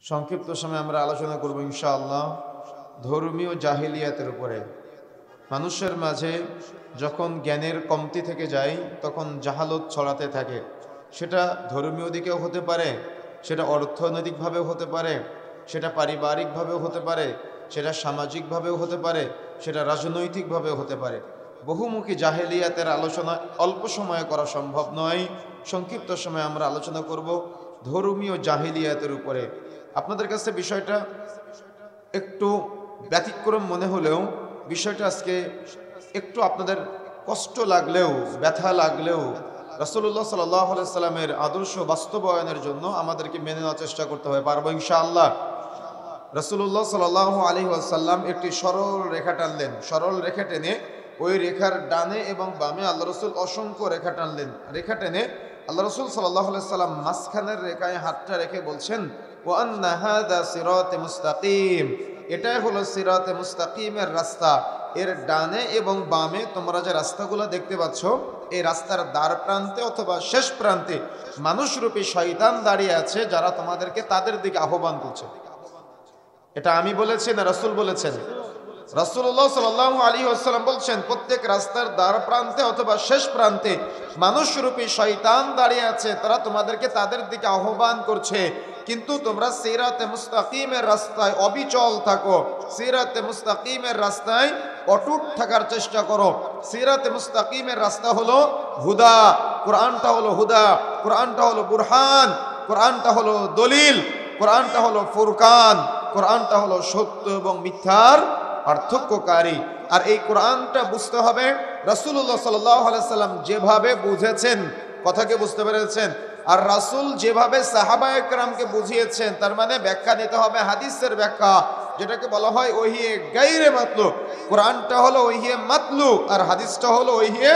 সংক্ষিপ্ত সময় আমরা আলোচনা করব ইনশাআল্লাহ ধর্মীয় জাহিলিয়াতের উপরে। মানুষের মাঝে যখন জ্ঞানের কমতি থেকে যায় তখন জাহালত ছড়াতে থাকে। সেটা ধর্মীয় দিকেও হতে পারে, সেটা অর্থনৈতিকভাবেও হতে পারে, সেটা পারিবারিকভাবেও হতে পারে, সেটা সামাজিকভাবেও হতে পারে, সেটা রাজনৈতিকভাবেও হতে পারে। বহুমুখী জাহেলিয়াতের আলোচনা অল্প সময়ে করা সম্ভব নয়। সংক্ষিপ্ত সময়ে আমরা আলোচনা করব ধর্মীয় জাহেলিয়াতের উপরে। আপনাদের কাছে বিষয়টা একটু ব্যতিক্রম মনে হলেও বিষয়টা আজকে একটু আপনাদের কষ্ট লাগলেও, ব্যথা লাগলেও রাসূলুল্লাহ সাল্লাল্লাহু আলাইহি সাল্লামের আদর্শ বাস্তবায়নের জন্য আমাদেরকে মেনে নেওয়ার চেষ্টা করতে হবে। পারবো ইনশাআল্লাহ। রাসূলুল্লাহ সাল্লাল্লাহু আলাইহি ওয়াসাল্লাম একটি সরল রেখা টানলেন। সরল রেখা টেনে ওই রেখার ডানে এবং বামে আল্লাহ রসুল অসংখ্য রেখা টানলেন। রেখা টেনে আল্লাহ রসুল সাল্লাল্লাহু আলাইহি সাল্লাম মাঝখানের রেখায় হাতটা রেখে বলছেন, ওয়া আন্না হাযা সিরাতে মুস্তাকিম, এটাই হলো সিরাতে মুস্তাকিমের রাস্তা। এর ডানে এবং বামে তোমরা যে রাস্তাগুলো দেখতে পাচ্ছ, এই রাস্তার দ্বার প্রান্তে অথবা শেষ প্রান্তে মানুষরূপী শয়তান দাঁড়িয়ে আছে, যারা তোমাদেরকে তাদের দিকে আহ্বান করছে। এটা আমি বলেছি না রাসূল বলেছেন? রাসূলুল্লাহ সাল্লাল্লাহু আলাইহি ওয়াসাল্লাম বলছেন, প্রত্যেক রাস্তার দ্বার প্রান্তে অথবা শেষ প্রান্তে মানুষরূপী শয়তান দাঁড়িয়ে আছে, তারা তোমাদেরকে তাদের দিকে আহ্বান করছে। কিন্তু তোমরা সিরাতে মুস্তাকিমের রাস্তায় অবিচল থাকো, সিরাতে মুস্তাকিমের রাস্তায় অটুট থাকার চেষ্টা করো। সিরাতে মুস্তাকিমের রাস্তা হলো হুদা, কোরআনটা হলো হুদা, কোরআনটা হলো বুরহান, কোরআনটা হলো দলিল, কোরআনটা হলো ফুরকান, কোরআনটা হলো সত্য এবং মিথ্যার পার্থক্যকারী। আর এই কোরআনটা বুঝতে হবে রাসূলুল্লাহ সাল্লাল্লাহু আলাইহি সাল্লাম যেভাবে বুঝেছেন। কথাকে বুঝতে পেরেছেন? আর রাসূল যেভাবে সাহাবায়ে কেরামকে বুঝিয়েছেন, তার মানে ব্যাখ্যা নিতে হবে হাদিসের ব্যাখ্যা, যেটাকে বলা হয় ওহিয়ে গায়রে মাতলু। কোরআনটা হলো ওহিয়ে মাতলু আর হাদিসটা হলো ওহিয়ে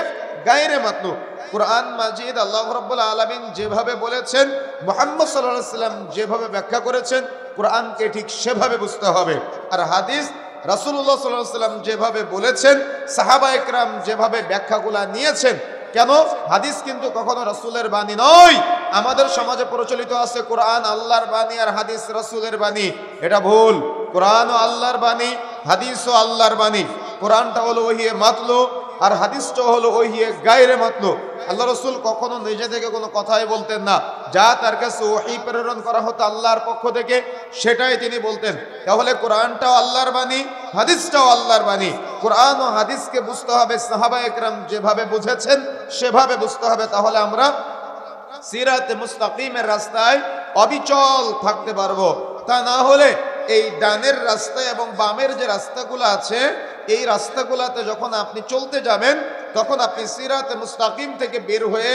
গায়রে মাতলু। কোরআন মাজিদ আল্লাহ রাব্বুল আলামিন যেভাবে বলেছেন, মুহাম্মদ সাল্লাল্লাহু আলাইহি সাল্লাম যেভাবে ব্যাখ্যা করেছেন, কোরআনকে ঠিক সেভাবে বুঝতে হবে। আর হাদিস রাসূলুল্লাহ সাল্লাল্লাহু আলাইহি সাল্লাম যেভাবে বলেছেন, সাহাবায়ে কেরাম যেভাবে ব্যাখ্যাগুলো নিয়েছেন। কেন? হাদিস কিন্তু কখনো রাসূলের বাণী নয়। আমাদের সমাজে প্রচলিত আছে কোরআন আল্লাহর বাণী আর হাদিস রাসূলের বাণী। এটা ভুল। কোরআনও আল্লাহর বাণী, হাদিসও আল্লাহর বাণী। কোরআনটা হলো ওহিয়ে মাতলু আর হাদিসটা হলো ওহিয়ে গায়রে মাতলু। আল্লাহ রসুল কখনো নিজে থেকে কোনো কথাই বলতেন না। যা তার কাছে ওহী প্রেরণ করা হতো আল্লাহর পক্ষ থেকে, সেটাই তিনি বলতেন। তাহলে কোরআনটাও আল্লাহর বাণী, হাদিসটাও আল্লাহর বাণী। কোরআন ও হাদিসকে বুঝতে হবে সাহাবায়ে কেরাম যেভাবে বুঝেছেন সেভাবে বুঝতে হবে। তাহলে আমরা সিরাতে মুস্তাকিমের রাস্তায় অবিচল থাকতে পারবো। তা না হলে এই ডানের রাস্তায় এবং বামের যে রাস্তাগুলো আছে, এই রাস্তাগুলোতে যখন আপনি চলতে যাবেন, তখন আপনি সিরাতে মুস্তাকিম থেকে বের হয়ে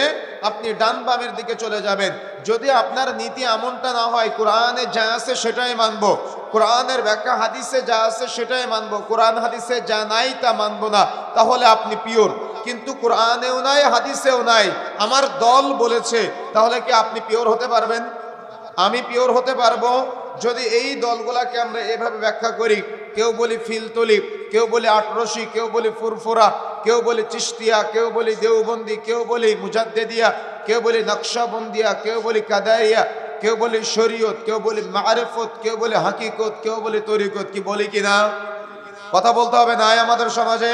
আপনি ডান বামের দিকে চলে যাবেন। যদি আপনার নীতি এমনটা না হয়, কোরআনে যা আছে সেটাই মানবো, কোরআনের ব্যাখ্যা হাদিসে যা আছে সেটাই মানবো, কোরআন হাদিসে যা নাই তা মানবো না, তাহলে আপনি পিওর। কিন্তু কোরআনেও নাই, হাদিসেও নাই, আমার দল বলেছে, তাহলে কি আপনি পিওর হতে পারবেন? আমি পিওর হতে পারবো যদি এই দলগুলাকে আমরা এভাবে ব্যাখ্যা করি। কেউ বলি ফিলতলি, কেউ বলি আটরশি, কেউ বলি ফুরফুরা, কেউ বলি চিশতিয়া, কেউ বলি দেওবন্দি, কেউ বলি মুজাদ্দেদিয়া, কেউ বলি নকশাবন্দিয়া, কেউ বলি কাদারিয়া, কেউ বলি শরীয়ত, কেউ বলি মারিফত, কেউ বলি হাকিকত, কেউ বলি তরিকত। কি বলি কিনা? কথা বলতে হবে না আমাদের সমাজে।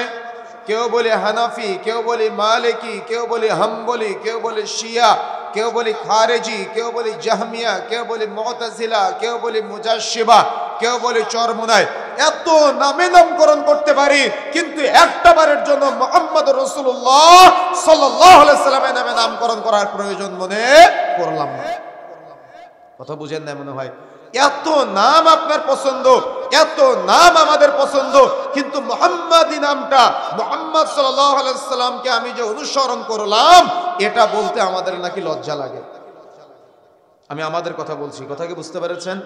কেউ বলি হানাফি, কেউ বলি মালিকি, কেউ বলি হাম্বলি, কেউ বলি শিয়া, কেউ বলি খারেজি, কেউ বলি জাহমিয়া, কেউ বলি মুতাজিলা, কেউ বলি মুজাশশিবা, কেউ বলি চরমুনাই। এত নামে নামকরণ করতে পারি, কিন্তু একটা বারের জন্য মুহাম্মদ রাসূলুল্লাহ সাল্লাল্লাহু আলাইহি সাল্লামের নামে নামকরণ করার প্রয়োজন মনে করলাম না। কথা বুঝেন না মনে হয়? এত নাম আপনার পছন্দ, এত নাম আমাদের পছন্দ, কিন্তু মুহাম্মাদি নামটা, মুহাম্মদ সাল্লাল্লাহু আলাইহি সাল্লামকে আমি যে অনুসরণ করলাম, এটা বলতে আমাদের নাকি লজ্জা লাগে। আমি আমাদের কথা বলছি, কথা কি বুঝতে পেরেছেন?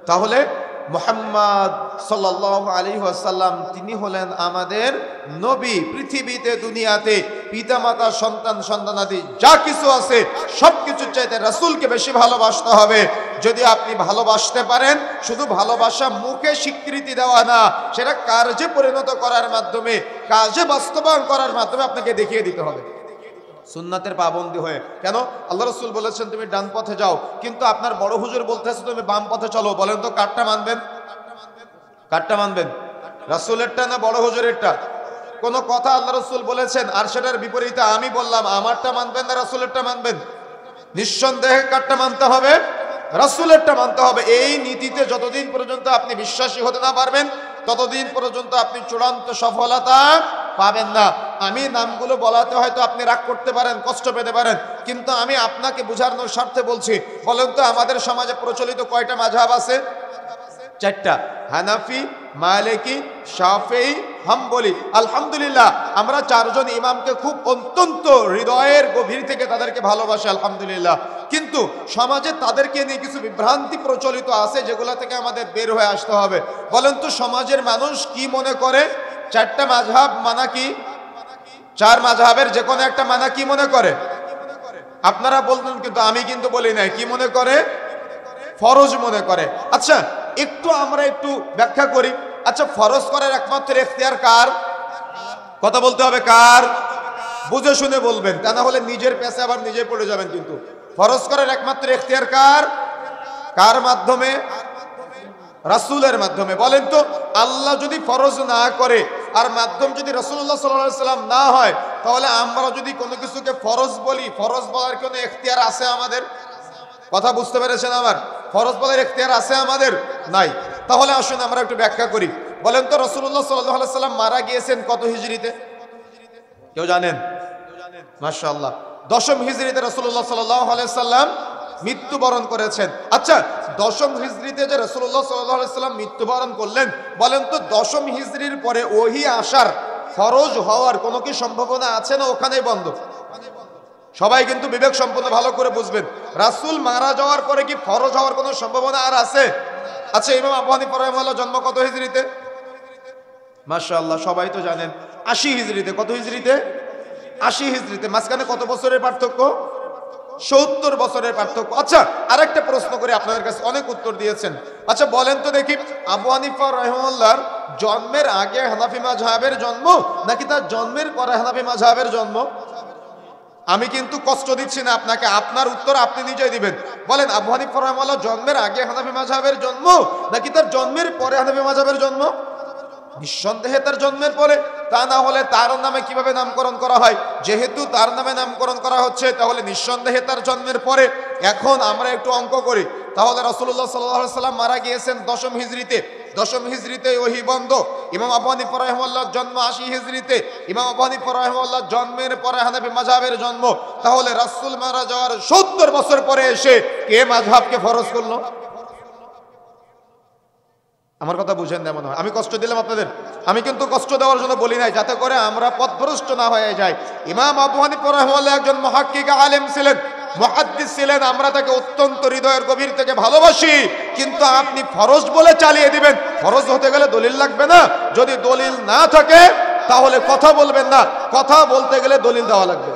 তাহলে মুহাম্মদ সাল্লাল্লাহু আলাইহি ওয়াসাল্লাম তিনি হলেন আমাদের নবী। পৃথিবীতে দুনিয়াতে পিতামাতা সন্তান সন্তানাদি যা কিছু আছে সবকিছুর চাইতে রাসূলকে বেশি ভালোবাসতে হবে। যদি আপনি ভালোবাসতে পারেন, শুধু ভালোবাসা মুখে স্বীকৃতি দেওয়া না, সেটা কার্যে পরিণত করার মাধ্যমে, কাজে বাস্তবায়ন করার মাধ্যমে আপনাকে দেখিয়ে দিতে হবে। সুন্নাতের পাবন্দী হয়ে। কেন? আল্লাহ রাসূল বলেছেন তুমি ডান পথে যাও, কিন্তু আপনার বড় হুজুর বলতেছে তুমি বাম পথে চলো। বলেন তো কারটা মানবেন? কারটা মানবেন? রাসূলেরটা না বড় হুজুরেরটা? কোন কথা আল্লাহ রাসূল বলেছেন আর সেটার বিপরীতে আমি বললাম, আমারটা মানবেন না রাসূলেরটা মানবেন? নিঃসন্দেহে কারটা মানতে হবে? রাসূলেরটা মানতে হবে। এই নীতিতে যতদিন পর্যন্ত আপনি বিশ্বাসী হতে না পারবেন ততদিন পর্যন্ত আপনি চূড়ান্ত সফলতা পাবেন না। আমি নামগুলো বলাতে হয়তো আপনি রাগ করতে পারেন, কষ্ট পেতে পারেন, কিন্তু আমি আপনাকে বোঝানোর স্বার্থে বলছি। বলেন তো আমাদের সমাজে প্রচলিত কয়টা মাযহাব আছে? 4টা। হানাফি, মালিকি, শাফিঈ, হাম্বলি। আলহামদুলিল্লাহ আমরা 4 জন ইমামকে খুব অত্যন্ত হৃদয়ের গভীর থেকে তাদেরকে ভালোবাসি, আলহামদুলিল্লাহ। কিন্তু সমাজে তাদেরকে নিয়ে কিছু বিভ্রান্তি প্রচলিত আছে যেগুলো থেকে আমাদের বের হয়ে আসতে হবে। বলেন তো সমাজের মানুষ কি মনে করে? 4টা মাযহাব মানা কি? 4 মাযহাবের যে কোনো একটা মানা কি মনে করে? আপনারা বলতেন কিন্তু আমি কিন্তু বলি নাই। কি মনে করে? ফরজ মনে করে। আচ্ছা আমরা একটু ব্যাখ্যা করি। আচ্ছা ফরজ করার একমাত্র এখতিয়ার কার? কথা বলতে হবে কার? বুঝে শুনে বলবেন, তা না হলে নিজের পেছে আবার নিজে পড়ে যাবেন। কিন্তু ফরজ করার একমাত্র এখতিয়ার কার? কার মাধ্যমে? রাসূলের মাধ্যমে। বলেন তো আল্লাহ যদি ফরজ না করে আর মাধ্যম যদি রাসূলুল্লাহ সাল্লাল্লাহু আলাইহি সাল্লাম না হয়, তাহলে আমরা যদি কোনো কিছুকে ফরজ বলি, ফরজ বলার কোনো এখতিয়ার আছে আমাদের? কথা বুঝতে পেরেছেন আমার? ফরজ বলার এখতিয়ার আছে আমাদের? নাই। তাহলে আসুন আমরা একটু ব্যাখ্যা করি। বলেন তো রাসূলুল্লাহ সাল্লাল্লাহু আলাইহি সাল্লাম মারা গিয়েছেন কত হিজরিতে? কেউ জানেন? মাশাআল্লাহ 10ম হিজরিতে রাসূলুল্লাহ সাল্লাল্লাহু আলাইহি সাল্লাম মৃত্যুবরণ করেছেন। আচ্ছা 10ম হিজরিতে যে রাসূলুল্লাহ সাল্লাল্লাহু আলাইহি সাল্লাম মৃত্যুবরণ করলেন, বলেন তো 10ম হিজরির পরে ওহী আসার, ফরজ হওয়ার কোনো কি সম্ভাবনা আছে না ওখানেই বন্ধ? সবাই কিন্তু বিবেক সম্পন্ন ভালো করে বুঝবেন। রাসূল মারা যাওয়ার পরে কি ফরজ হওয়ার কোনো সম্ভাবনা আর আছে? আচ্ছা ইমাম আবু হানিফা রাহিমাহুল্লাহ জন্ম কত হিজরিতে? মাশাআল্লাহ সবাই তো জানেন 80 হিজরিতে। কত হিজরিতে? 80 হিজরিতে। মাঝখানে কত বছরের পার্থক্য? 70 বছরের পার্থক্য। আচ্ছা আরেকটা প্রশ্ন করে আপনাদের কাছে, অনেক উত্তর দিয়েছেন। আচ্ছা বলেন তো দেখি আবু হানিফা রাহিমাহুল্লাহর জন্মের আগে হানাফি মাযহাবের জন্ম নাকি তার জন্মের পরে হানাফি মাযহাবের জন্ম? আমি কিন্তু কষ্ট দিচ্ছি না আপনাকে, আপনার উত্তর আপনি নিজেই দিবেন। বলেন আবু হানিফা রাহিমাহুল্লাহ জন্মের আগে হানাফি মাযহাবের জন্ম নাকি তার জন্মের পরে হানাফি মাযহাবের জন্ম? নিঃসন্দেহে তার জন্মের পরে। তা না হলে তার নামে কিভাবে নামকরণ করা হয়? যেহেতু তার নামে নামকরণ করা হচ্ছে তাহলে নিঃসন্দেহে তার জন্মের পরে। এখন আমরা একটু অঙ্ক করি। তাহলে রাসূলুল্লাহ সাল্লাল্লাহু আলাইহি সাল্লাম মারা গিয়েছেন 10ম হিজরিতে। 10ম হিজরিতে ওহী বন্ধ। ইমাম আবু হানিফা রাহিমাহুল্লাহর জন্ম 80 হিজরিতে। ইমাম আবু হানিফা রাহিমাহুল্লাহর জন্মের পরে হানাফি মাযহাবের জন্ম। তাহলে রাসূল মারা যাওয়ার 70 বছর পরে এসে কে মাযহাবকে ফরজ করলো? আমার কথা বুঝেন না মনে হয়। আমি কষ্ট দিলাম আপনাদের? আমি কিন্তু কষ্ট দেওয়ার জন্য বলি নাই, যাতে করে আমরা পথভ্রষ্ট না হয়ে যাই। ইমাম আবু হানিফা রাহিমাহুল্লাহ একজন মুহাক্কিক আলেম ছিলেন, মুহাদ্দিস ছিলেন। আমরা তাকে অত্যন্ত হৃদয়ের গভীর থেকে ভালোবাসি। কিন্তু আপনি ফরজ বলে চালিয়ে দিবেন। ফরজ হতে গেলে দলিল লাগবে না? যদি দলিল না থাকে তাহলে কথা বলবেন না, কথা বলতে গেলে দলিল দেওয়া লাগবে।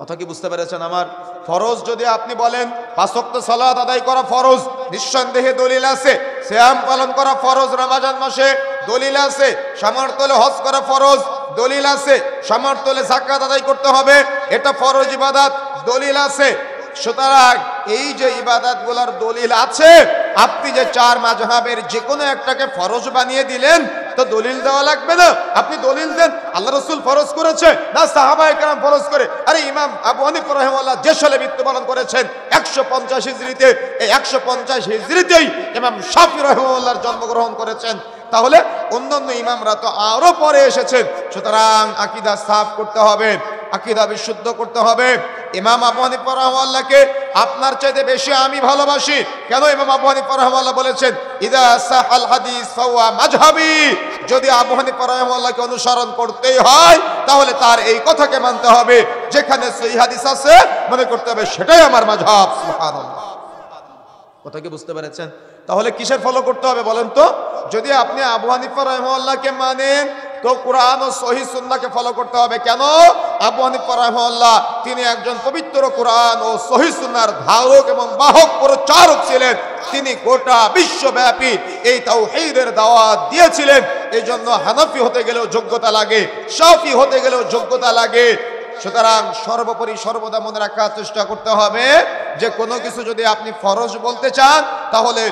কথা কি বুঝতে পেরেছেন আমার? ফরজ যদি আপনি বলেন 5 ওয়াক্ত সালাত আদায় করা ফরজ, নিঃসন্দেহে দলিল আছে। সিয়াম পালন করা ফরজ রমজান মাসে, দলিল আছে। সামর্থ্য হলে হজ করা ফরজ, দলিল আছে। সামর্থ্য হলে যাকাত আদায় করতে হবে, এটা ফরজ ইবাদত, দলিল আছে। সুতরাং এই যে ইবাদতগুলোর দলিল আছে, আপনি যে 4 মাযহাবের যে কোনো একটাকে ফরজ বানিয়ে দিলেন তো দলিল দেওয়া লাগবে না। আপনি দলিল দেন আল্লাহ রাসূল ফরজ করেছে না সাহাবায়ে কেরাম ফরজ করে। আরে ইমাম আবু হানিফা রাহিমাহুল্লাহ যে সালে মৃত্যুবরণ করেছেন 150 হিজরিতে, এই 150 হিজরিতেই ইমাম শাফিঈ রাহিমাহুল্লাহর জন্মগ্রহণ করেছেন। তাহলে অন্যান্য ইমামরা তো আরো পরে এসেছেন। সুতরাং আকীদা সাফ করতে হবে, আকীদা বিশুদ্ধ করতে হবে। ইমাম আবু হানিফা রাহিমাহুল্লাহকে আপনার চাইতে বেশি আমি ভালোবাসি। কেন? ইমাম আবু হানিফা রাহিমাহুল্লাহ বলেছেন ইদা সাহাল হাদিস ফাওয়া মাযহাবি। যদি আবু হানিফা রাহিমাহুল্লাহকে অনুসরণ করতেই হয় তাহলে তার এই কথাকে মানতে হবে। যেখানে সহিহ হাদিস আছে মনে করতে হবে সেটাই আমার মাযহাব। সুবহানাল্লাহ। কথা কি বুঝতে পেরেছেন? তাহলে কিসের ফলো করতে হবে বলেন তো? যদি আপনি আবু হানিফা রাহিমাহুল্লাহকে মানেন তো কোরআন ও সহিহ সুন্নাহকে ফলো করতে হবে। কেন? আবু হানিফা রাহিমাহুল্লাহ তিনি একজন পবিত্র কোরআন ও সহিহ সুন্নাহর ধারক এবং বাহক প্রচারক ছিলেন। তিনি গোটা বিশ্বব্যাপী এই তাওহীদের দাওয়াত দিয়েছিলেন। এই জন্য হানাফি হতে গেলেও যোগ্যতা লাগে, শাফি হতে গেলেও যোগ্যতা লাগে, সুতরাং সর্বোপরি সর্বদা মনে রাখার চেষ্টা করতে হবে যে কোনো কিছু যদি আপনি ফরজ বলতে চান তাহলে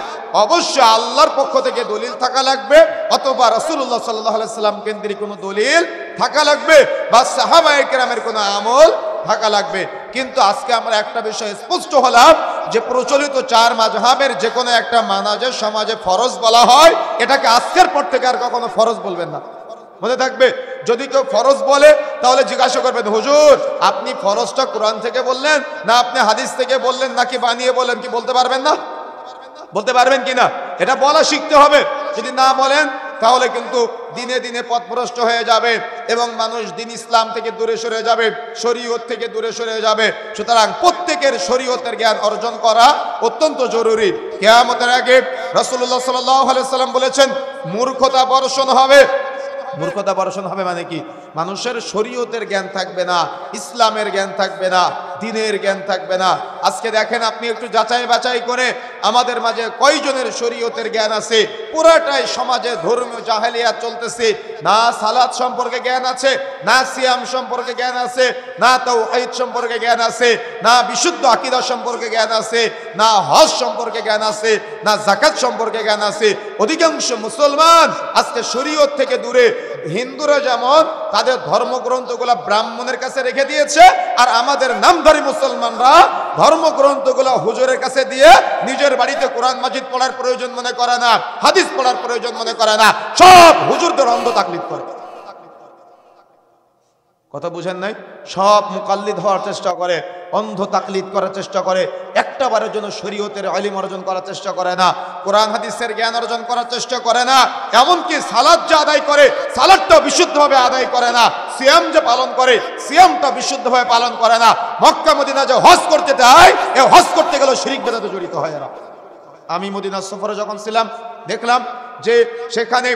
অবশ্যই আল্লাহর পক্ষ থেকে দলিল থাকা লাগবে, অথবা রাসূলুল্লাহ সাল্লাল্লাহু আলাইহি সাল্লাম কেন্দ্রিক কোনো দলিল থাকা লাগবে, বা সাহাবায়ে কেরামের কোনো আমল থাকা লাগবে। কিন্তু আজকে আমরা একটা বিষয় স্পষ্ট হলাম যে প্রচলিত চার মাযহাবের যে কোনো একটা মানাজের সমাজে ফরজ বলা হয়, এটাকে আজকের পর থেকে আর কখনো ফরজ বলবেন না। মনে থাকবে, যদি কেউ ফরজ বলে তাহলে জিজ্ঞাসা করবেন, হুজুর আপনি ফরজটা কোরআন থেকে বললেন না আপনি হাদিস থেকে বললেন নাকি বানিয়ে বললেন, কি বলতে পারবেন না? বলতে পারবেন কিনা এটা বলা শিখতে হবে। যদি না বলেন তাহলে কিন্তু দিনে দিনে পথভ্রষ্ট হয়ে যাবে এবং মানুষ দিন ইসলাম থেকে দূরে সরে যাবে, শরীয়ত থেকে দূরে সরে যাবে। সুতরাং প্রত্যেকের শরীয়তের জ্ঞান অর্জন করা অত্যন্ত জরুরি। কিয়ামতের আগে রাসূলুল্লাহ সাল্লাল্লাহু আলাইহি সাল্লাম বলেছেন, মূর্খতা বর্ষণ হবে। মূর্খতা বর্ষণ হবে মানে কি? মানুষের শরীয়তের জ্ঞান থাকবে না, ইসলামের জ্ঞান থাকবে না, দ্বীনের জ্ঞান থাকবে না। আজকে দেখেন আপনি একটু যাচাই বাছাই করে আমাদের মাঝে কয়জনের শরীয়তের জ্ঞান আছে? পুরাটাই সমাজে ধর্মীয় জাহেলিয়াত চলতেছে। না সালাত সম্পর্কে জ্ঞান আছে, না সিয়াম সম্পর্কে জ্ঞান আছে, না তাওহীদ সম্পর্কে জ্ঞান আছে, না বিশুদ্ধ আকীদা সম্পর্কে জ্ঞান আছে, না হজ সম্পর্কে জ্ঞান আছে, না যাকাত সম্পর্কে জ্ঞান আছে। অধিকাংশ মুসলমান আজকে শরীয়ত থেকে দূরে। হিন্দুরা যেমন তাদের ধর্মগ্রন্থগুলা ব্রাহ্মণের কাছে রেখে দিয়েছে, আর আমাদের নামধারী মুসলমানরা ধর্মগ্রন্থগুলা হুজুরের কাছে দিয়ে নিজের বাড়িতে কোরআন মাজিদ পড়ার প্রয়োজন মনে করে না, হাদিস পড়ার প্রয়োজন মনে করে না, সব হুজুরদের অন্ধ তাকলিদ করে। কথা বুঝেন নাই? সব মুকাল্লিদ হওয়ার চেষ্টা করে, অন্ধ তাকলিদ করার চেষ্টা করে, একটা বারের জন্য শরীয়তের ইলম অর্জন করার চেষ্টা করে না, কোরআন হাদিসের জ্ঞান অর্জন করার চেষ্টা করে না। এমনকি সালাত যে আদায় করে, সালাতটা বিশুদ্ধভাবে আদায় করে না। সিয়াম যে পালন করে, সিয়ামটা বিশুদ্ধভাবে পালন করে না। মক্কা মদিনা যে হজ করতে যায়, এই হজ করতে গেলে শিরক বিদআতে জড়িত হয় এরা। আমি মদিনা সফরে যখন ছিলাম দেখলাম যে সেখানে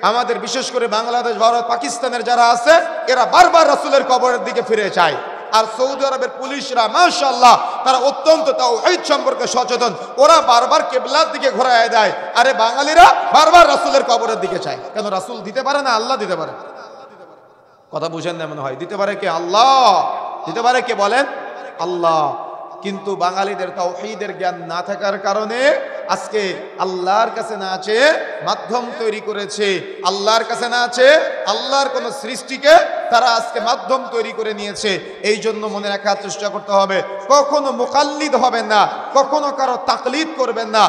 আমাদের বিশেষ করে বাংলাদেশ, ভারত, পাকিস্তানের যারা আছে এরা বারবার রাসূলের কবরের দিকে ফিরে যায়। আর সৌদি আরবের পুলিশরা মাশাআল্লাহ তারা অত্যন্ত তাওহীদ সম্পর্কে সচেতন, ওরা বারবার কিবলার দিকে ঘোরায় দেয়। আরে বাঙালিরা বারবার রাসূলের কবরের দিকে চায় কেন? রাসূল দিতে পারে না, আল্লাহ দিতে পারে। কথা বুঝেন না মনে হয়? দিতে পারে কে? আল্লাহ দিতে পারে কে বলেন? আল্লাহ। কিন্তু বাঙালিদের তাওহীদের জ্ঞান না থাকার কারণে আজকে আল্লাহর কাছে না আছে মাধ্যম তৈরি করেছে, আল্লাহর কাছে না আছে আল্লাহর কোন সৃষ্টিকে তারা আজকে মাধ্যম তৈরি করে নিয়েছে। এই জন্য মনে রাখার চেষ্টা করতে হবে, কখনো মুকাল্লিদ হবেন না, কখনো কারো তাকলিদ করবেন না।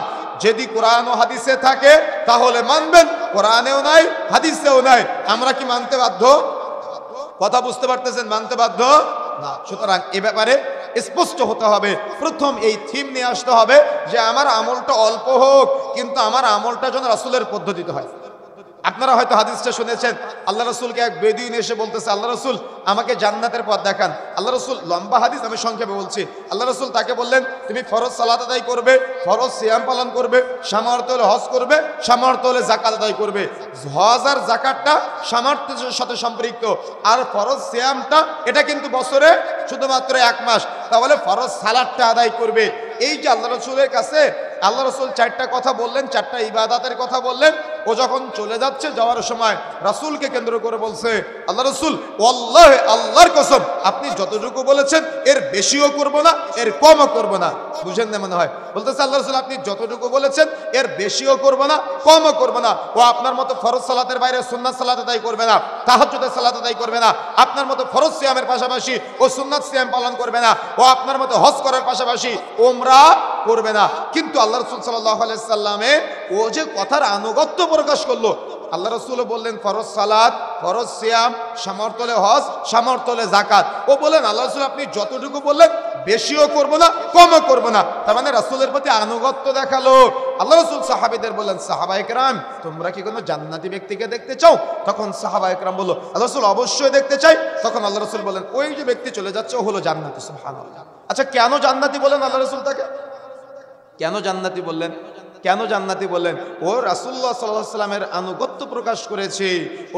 যদি কোরআন ও হাদিসে থাকে তাহলে মানবেন, কোরআনেও নাই হাদিসেও নাই, আমরা কি মানতে বাধ্য? কথা বুঝতে পারতেছেন? মানতে বাধ্য না। সুতরাং এ ব্যাপারে স্পষ্ট হতে হবে। প্রথম এই থিম নিয়ে আসতে হবে যে আমার আমলটা অল্প হোক, কিন্তু আমার আমলটা যেন রাসূলের পদ্ধতিতে হয়। আপনারা হয়তো হাদিসটা শুনেছেন, আল্লাহ রাসূলকে এক বেদুইন এসে বলতেছে, আল্লাহ রাসূল আমাকে জান্নাতের পথ দেখান। আল্লাহ রাসূল, লম্বা হাদিস আমি সংক্ষেপে বলছি, আল্লাহ রাসূল তাকে বললেন তুমি ফরজ সালাত আদায় করবে, ফরজ সিয়াম পালন করবে, সামর্থ্য হলে হজ করবে, সামর্থ্য হলে যাকাত আদায় করবে। হজ আর যাকাতটা সামর্থ্যের সাথে সম্পৃক্ত, আর ফরজ সিয়ামটা এটা কিন্তু বছরে শুধুমাত্র 1 মাস। তাহলে ফরজ সালাতটা আদায় করবে। এই যে আল্লাহ রাসূলের কাছে আল্লাহ রাসূল 4টা কথা বললেন, 4টা ইবাদতের কথা বললেন। ও যখন চলে যাচ্ছে, যাওয়ার সময় রাসূলকে কেন্দ্র করে বলছে, আল্লাহ রাসূল ওয়াল্লাহি, আল্লাহর কসম আপনি যতটুকু বলেছেন এর বেশিও করব না, এর কমও করব না। বুঝেন না মনে হয়? বলতেছে আল্লাহ রাসূল আপনি যতটুকু বলেছেন এর বেশিও করব না, কমও করব না। ও আপনার মতো ফরজ সালাতের বাইরে সুন্নাত সালাত আদায় করবে না, তাহাজ্জুদের সালাত আদায় করবে না, আপনার মতো ফরজ সিয়ামের পাশাপাশি ও সুন্নাত সিয়াম পালন করবে না, ও আপনার মতো হজ করার পাশাপাশি উমরা করবে না। কিন্তু আল্লাহ রাসূল সাল্লাল্লাহু আলাইহি সাল্লামে ও যে কথার আনুগত্য প্রকাশ করলো, আল্লাহ রাসূল বললেন ফরজ সালাত, ফরজ সিয়াম, সামর্থ্য হলে হজ, সামর্থ্য হলে যাকাত। ও বলেন আল্লাহ রাসূল আপনি যতটুকু বললেন বেশিও করব না, কমও করব না। তার মানে রাসূলের প্রতি আনুগত্য দেখালো। আল্লাহ রাসূল সাহাবীদের বললেন, সাহাবায়ে কেরাম তোমরা কি কোনো জান্নাতি ব্যক্তিকে দেখতে চাও? তখন সাহাবায়ে কেরাম বলল, আল্লাহ রাসূল অবশ্যই দেখতে চাই। তখন আল্লাহ রাসূল বললেন, ওই যে ব্যক্তি চলে যাচ্ছে ও হলো জান্নাতি। সুবহানাল্লাহ। আচ্ছা কেন জান্নাতি বলেন আল্লাহ রাসূল তাকে? কেন জান্নাতি বললেন? কেন জান্নাতি বললেন? ও রাসূলুল্লাহ সাল্লাল্লাহু আলাইহি ওয়াসাল্লামের আনুগত্য প্রকাশ করেছে,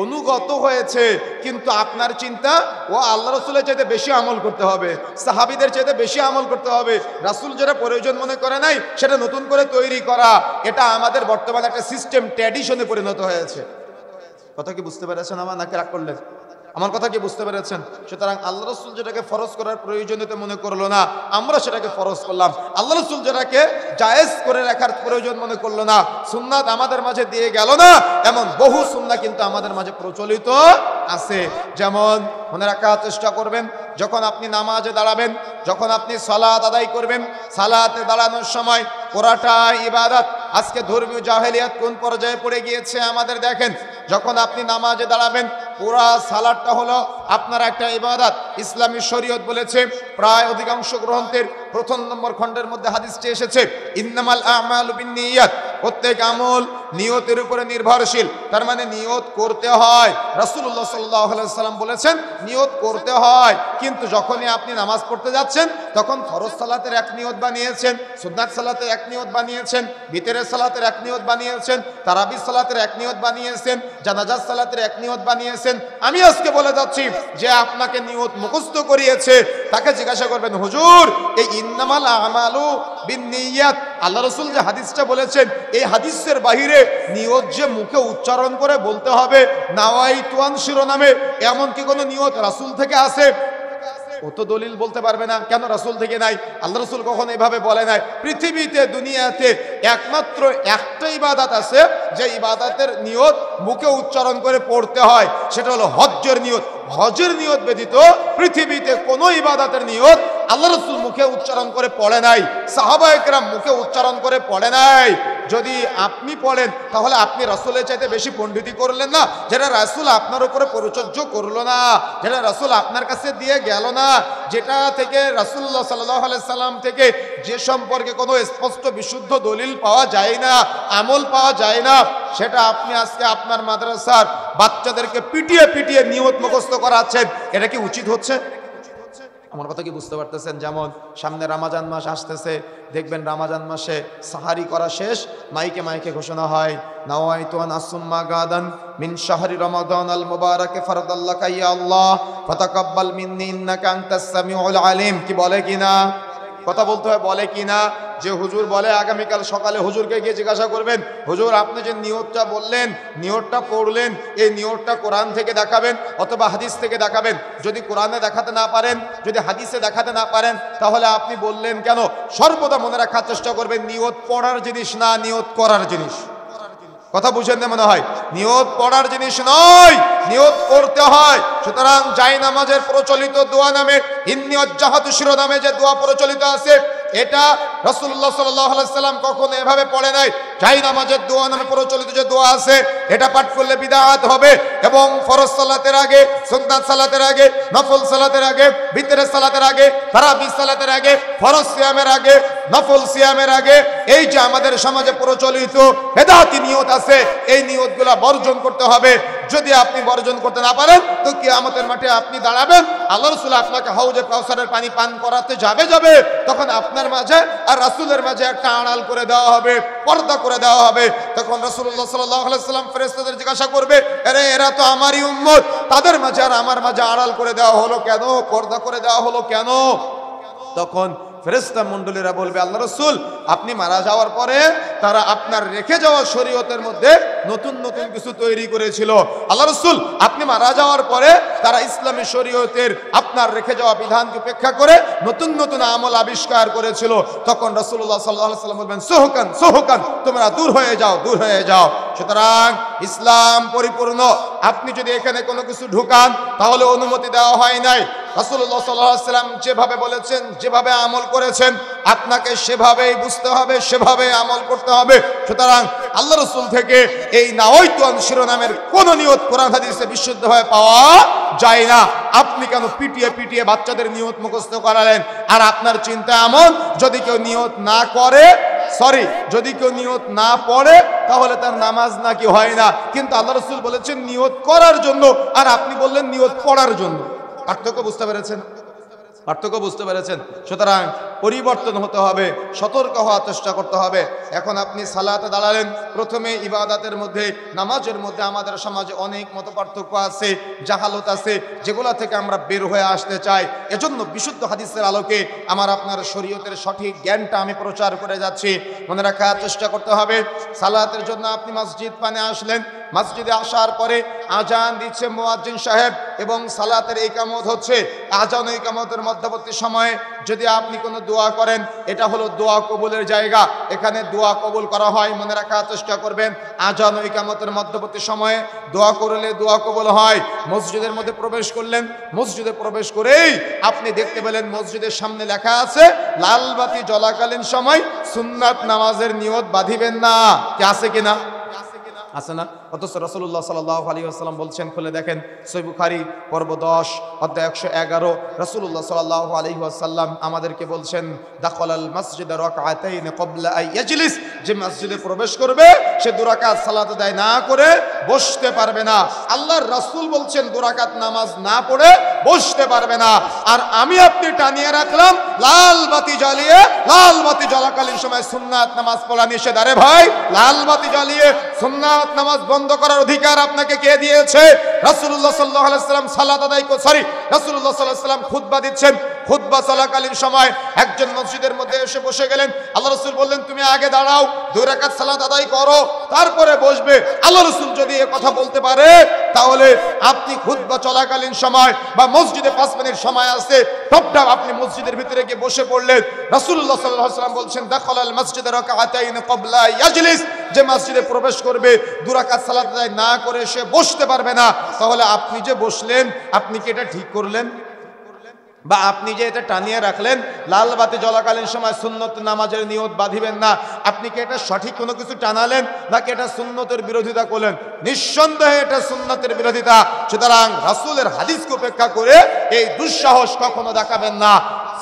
অনুগত হয়েছে। কিন্তু আপনার চিন্তা ও আল্লাহ রাসূলের চাইতে বেশি আমল করতে হবে, সাহাবীদের চাইতে বেশি আমল করতে হবে। রাসূল যেটা প্রয়োজন মনে করে নাই সেটা নতুন করে তৈরি করা, এটা আমাদের বর্তমানে একটা সিস্টেম, ট্র্যাডিশনে পরিণত হয়েছে। কথা কি বুঝতে পেরেছেন আমার? নাকি রাগ করলেন? আমার কথা কি বুঝতে পেরেছেন? সুতরাং আল্লাহ রাসূল যেটাকে ফরজ করার প্রয়োজনীয়তা মনে করলো না, আমরা সেটাকে ফরজ করলাম। আল্লাহ রাসূল যেটাকে জায়েজ করে রাখার প্রয়োজন মনে করলো না, সুন্নাত আমাদের মাঝে দিয়ে গেল না, এমন বহু সুন্নাহ কিন্তু আমাদের মাঝে প্রচলিত আছে। যেমন মনে রাখার চেষ্টা করবেন, যখন আপনি নামাজে দাঁড়াবেন, যখন আপনি সালাত আদায় করবেন, সালাতে দাঁড়ানোর সময় পুরাটা ইবাদত। আজকে ধর্মীয় জাহেলিয়াত কোন পর্যায়ে পড়ে গিয়েছে আমাদের দেখেন। যখন আপনি নামাজে দাঁড়াবেন, পুরা সালাতটা হলো আপনার একটা ইবাদত। ইসলামী শরীয়ত বলেছে, প্রায় অধিকাংশ গ্রন্থের প্রথম নম্বর খণ্ডের মধ্যে হাদিসটি এসেছে, ইন্নামাল আমালু বিন্নিয়াত, প্রত্যেক আমল নিয়তের উপরে নির্ভরশীল। তার মানে নিয়ত করতে হয়। রাসূলুল্লাহ সাল্লাল্লাহু আলাইহি সাল্লাম বলেছেন নিয়ত করতে হয়। কিন্তু যখনই আপনি নামাজ পড়তে যাচ্ছেন, তখন ফরজ সালাতের এক নিয়ত বানিয়েছেন, সুন্নাত সালাতের এক নিয়ত বানিয়েছেন, ভিতরের সালাতের এক নিয়ত বানিয়েছেন, তারাবির সালাতের এক নিয়ত বানিয়েছেন, জানাজার সালাতের এক নিয়ত বানিয়েছেন। আমি আজকে বলে যাচ্ছি, যে আপনাকে নিয়ত মুখস্থ করিয়েছে তাকে জিজ্ঞাসা করবেন, হুজুর এই ইন্নামাল আমালু বিন্নিয়াত, আল্লাহ রাসূল যে হাদিসটা বলেছেন, এই হাদিসের বাহিরে নিয়ত যে মুখে উচ্চারণ করে বলতে হবে নাওয়াইতু আন শিরোনামে, এমন কি কোনো নিয়ত রাসূল থেকে আছে? ও তো দলিল বলতে পারবে না, কেন রাসূল থেকে নাই? আল্লাহ রাসূল কখনো এভাবে বলে নাই। পৃথিবীতে দুনিয়াতে একমাত্র একটা ইবাদত আছে যে ইবাদতের নিয়ত মুখে উচ্চারণ করে পড়তে হয়, সেটা হলো হজ্জের নিয়ত। হজের নিয়ত ব্যতীত পৃথিবীতে কোনো ইবাদতের নিয়ত আল্লাহ রাসূল মুখে উচ্চারণ করে পড়ে নাই, সাহাবায়ে কেরাম মুখে উচ্চারণ করে পড়ে নাই। যদি আপনি পড়েন তাহলে আপনি রাসূলের চাইতে বেশি পণ্ডিতি করলেন না, যেটা রাসূল আপনার উপরে পরিচর্য করলো না, যেটা রাসূল আপনার কাছে দিয়ে গেল না, যেটা থেকে রাসূলুল্লাহ সাল্লাল্লাহু আলাইহি সাল্লাম থেকে যে সম্পর্কে কোনো স্পষ্ট বিশুদ্ধ দলিল পাওয়া যায় না, আমল পাওয়া যায় না, সেটা আপনি আজকে আপনার মাদ্রাসার বাচ্চাদেরকে পিটিয়ে পিটিয়ে নিয়ত মুখস্থ করাচ্ছেন। এটা কি উচিত হচ্ছে? আমার কথা কি বুঝতে পারতেছেন? যেমন সামনে রমজান মাস আসতেছে, দেখবেন রমজান মাসে সাহারি করা শেষ, মাইকে মাইকে ঘোষণা হয়, নাওয়াইতু আন আসুম্মা গাদান মিন শাহরি রমাদান আল মুবারাক ফারদাল্লাকা ইয়া আল্লাহ ফাতাকাব্বাল মিন্নি ইন্নাকা আনতাস সামিউল আলিম। কি বলে কিনা? কথা বলতে হয়, বলে কিনা? যে হুজুর বলে, আগামীকাল সকালে হুজুরকে গিয়ে জিজ্ঞাসা করবেন, হুজুর আপনি যে নিয়তটা বললেন, নিয়তটা পড়লেন, এই নিয়তটা কোরআন থেকে দেখাবেন অথবা হাদিস থেকে দেখাবেন। যদি কোরআনে দেখাতে না পারেন, যদি হাদিসে দেখাতে না পারেন, তাহলে আপনি বললেন কেন? সর্বদা মনে রাখার চেষ্টা করবেন, নিয়ত পড়ার জিনিস না, নিয়ত করার জিনিস। কথা বুঝেন না মনে হয়? নিয়ত পড়ার জিনিস নয়, নিয়ত করতে হয়। সুতরাং জায়নামাজের প্রচলিত দোয়া নামে ইন্নী ওয়াজ্জাহাতু শিরোনামে যে দোয়া প্রচলিত আছে, এটা রাসূলুল্লাহ সাল্লাল্লাহু আলাইহি সাল্লাম কখনো এভাবে পড়ে নাই। জায়নামাজের দোয়া নামে প্রচলিত যে দোয়া আছে, এটা পাঠ করলে বিদআত হবে। এবং ফরজ সালাতের আগে, সুন্নাত সালাতের আগে, নফল সালাতের আগে, ভিতরের সালাতের আগে, তারাবির সালাতের আগে, ফরজ সিয়ামের আগে, নফল সিয়ামের আগে, এই যে আমাদের সমাজে প্রচলিত বেদাতি নিয়ত আছে, এই নিয়তগুলো বর্জন করতে হবে। যদি আপনি বর্জন করতে না পারেন, তো কিয়ামতের মাঠে আপনি দাঁড়াবেন, আল্লাহ রাসূল আপনাকে হাউজে কাউসারের পানি পান করাতে যাবে, তখন আপনার মাঝে আর রাসূলের মাঝে একটা আড়াল করে দেওয়া হবে, পর্দা করে দেওয়া হবে। তখন রাসূলুল্লাহ সাল্লাল্লাহু আলাইহি সাল্লাম ফেরেশতাদের জিজ্ঞাসা করবে, আরে এরা তো আমারই উম্মত, তাদের মাঝে আর আমার মাঝে আড়াল করে দেওয়া হলো কেন, পর্দা করে দেওয়া হলো কেন? তখন ফেরেশতা মণ্ডলীরা বলবে, আল্লাহ রাসূল আপনি মারা যাওয়ার পরে তারা আপনার রেখে যাওয়া শরীয়তের মধ্যে নতুন নতুন কিছু তৈরি করেছিল। আল্লাহ রাসূল আপনি মারা যাওয়ার পরে তারা ইসলামী শরীয়তের আপনার রেখে যাওয়া বিধানকে উপেক্ষা করে নতুন নতুন আমল আবিষ্কার করেছিল। তখন রাসূলুল্লাহ সাল্লাল্লাহু আলাইহি ওয়াসাল্লাম বলবেন, সুহকান সুহকান, তোমরা দূর হয়ে যাও, দূর হয়ে যাও। সুতরাং ইসলাম পরিপূর্ণ। আপনি যদি এখানে কোনো কিছু ঢুকান, তাহলে অনুমতি দেওয়া হয় নাই। রাসূলুল্লাহ সাল্লাল্লাহু আলাইহি ওয়াসাল্লাম যেভাবে বলেছেন, যেভাবে আমল করেছেন, আপনাকে সেভাবেই বুঝতে হবে, সেভাবে আমল করতে হবে। সুতরাং আল্লাহ রাসূল থেকে এই নাওয়াইতু আন শিরোনামের কোন নিয়ত কোরআন হাদিসে বিশুদ্ধভাবে পাওয়া যায় না। আপনি কেন পিটিয়ে পিটিয়ে বাচ্চাদের নিয়ত মুখস্থ করালেন? আর আপনার চিন্তা এমন, যদি কেউ নিয়ত না করে, যদি কেউ নিয়ত না পড়ে, তাহলে তার নামাজ নাকি হয় না। কিন্তু আল্লাহ রাসূল বলেছেন নিয়ত করার জন্য, আর আপনি বললেন নিয়ত পড়ার জন্য। পার্থক্য বুঝতে পেরেছেন? পার্থক্য বুঝতে পেরেছেন? সুতরাং পরিবর্তন হতে হবে, সতর্ক হওয়ার চেষ্টা করতে হবে। এখন আপনি সালাতে দাঁড়ালেন, প্রথমে ইবাদতের মধ্যে, নামাজের মধ্যে আমাদের সমাজে অনেক মত পার্থক্য আছে, জাহালত আছে, যেগুলা থেকে আমরা বের হয়ে আসতে চাই। এজন্য বিশুদ্ধ হাদিসের আলোকে আমার আপনার শরীয়তের সঠিক জ্ঞানটা আমি প্রচার করে যাচ্ছি। মনে রাখার চেষ্টা করতে হবে, সালাতের জন্য আপনি মসজিদ পানে আসলেন, মসজিদে আসার পরে আজান দিচ্ছে মুয়াজ্জিন সাহেব, এবং সালাতের ইকামত হচ্ছে আজান ও ইকামতের মধ্যবর্তী সময়ে যদি আপনি কোনো দোয়া করেন, এটা হলো দোয়া কবুলের জায়গা। এখানে দোয়া কবুল করা হয়, মনে রাখার চেষ্টা করবেন। আজান ও ইকামতের মধ্যবর্তী সময়ে দোয়া করলে দোয়া কবুল হয়। মসজিদের মধ্যে প্রবেশ করলেন, মসজিদে প্রবেশ করেই আপনি দেখতে পেলেন মসজিদের সামনে লেখা আছে লাল বাতি জ্বলাকালীন সময় সুন্নাত নামাজের নিয়ত বাঁধিবেন না। কি আছে কিনা? আছে না? অথচ রাসূলুল্লাহ সাল্লাল্লাহু আলাইহি ওয়াসাল্লাম বলছেন, খুলে দেখেন সহিহ বুখারী পর্ব 10 অধ্যায় 111, রাসূলুল্লাহ সাল্লাল্লাহু আলাইহি ওয়াসাল্লাম আমাদেরকে বলছেন দাখালাল মাসজিদে রাকআতাইন ক্বাবলা আন ইয়াজলিস, যে মসজিদে প্রবেশ করবে সে 2 রাকাত সালাত আদায় না করে বসতে পারবে না। আল্লাহর রাসূল বলছেন 2 রাকাত নামাজ না পড়ে বসতে পারবে না। আর আমি আপনি টানিয়ে রাখলাম লাল বাতি জ্বালিয়ে, লাল বাতি জ্বলাকালীন সময় সুন্নাত নামাজ পড়া নিষেধ। আরে ভাই, লাল বাতি জ্বালিয়ে সুন্নাত নামাজ বন্ধ করার অধিকার আপনাকে কে দিয়েছে? রাসূলুল্লাহ সাল্লাল্লাহু আলাইহি ওয়াসাল্লাম সালাত আদায় রাসূলুল্লাহ সাল্লাল্লাহু আলাইহি ওয়াসাল্লাম খুতবা দিচ্ছেন, খুতবা চলাকালীন সময় একজন মসজিদের মধ্যে এসে বসে গেলেন। আল্লাহ রাসূল বললেন, তুমি আগে দাঁড়াও, 2 রাকাত সালাত আদায় করো, তারপরে বসবে। আল্লাহ রাসূল যদি এ কথা বলতে পারে, তাহলে আপনি খুতবা চলাকালীন সময় বা মসজিদে 5 মিনিট সময় আছে, টপটাপ আপনি মসজিদের ভিতরে গিয়ে বসে পড়লেন। রাসূলুল্লাহ সাল্লাল্লাহু আলাইহি ওয়াসাল্লাম বলছেন দাখালাল মাসজিদে রাকআতাইন ক্বাবলা ইয়াজলিস, যে মসজিদে প্রবেশ করবে 2 রাকাত সালাত আদায় না করে সে বসতে পারবে না। তাহলে আপনি যে বসলেন, আপনি কি এটা ঠিক করলেন? বা আপনি যে এটা টানিয়ে রাখলেন লাল বাতি জ্বলাকালীন সময় সুন্নত নামাজের নিয়ত বাঁধিবেন না, আপনি কি এটা সঠিক কোনো কিছু টানালেন নাকি এটা সুন্নতের বিরোধিতা করলেন? নিঃসন্দেহে এটা সুন্নতের বিরোধিতা। সুতরাং রাসূলের হাদিসকে উপেক্ষা করে এই দুঃসাহস কখনো দেখাবেন না।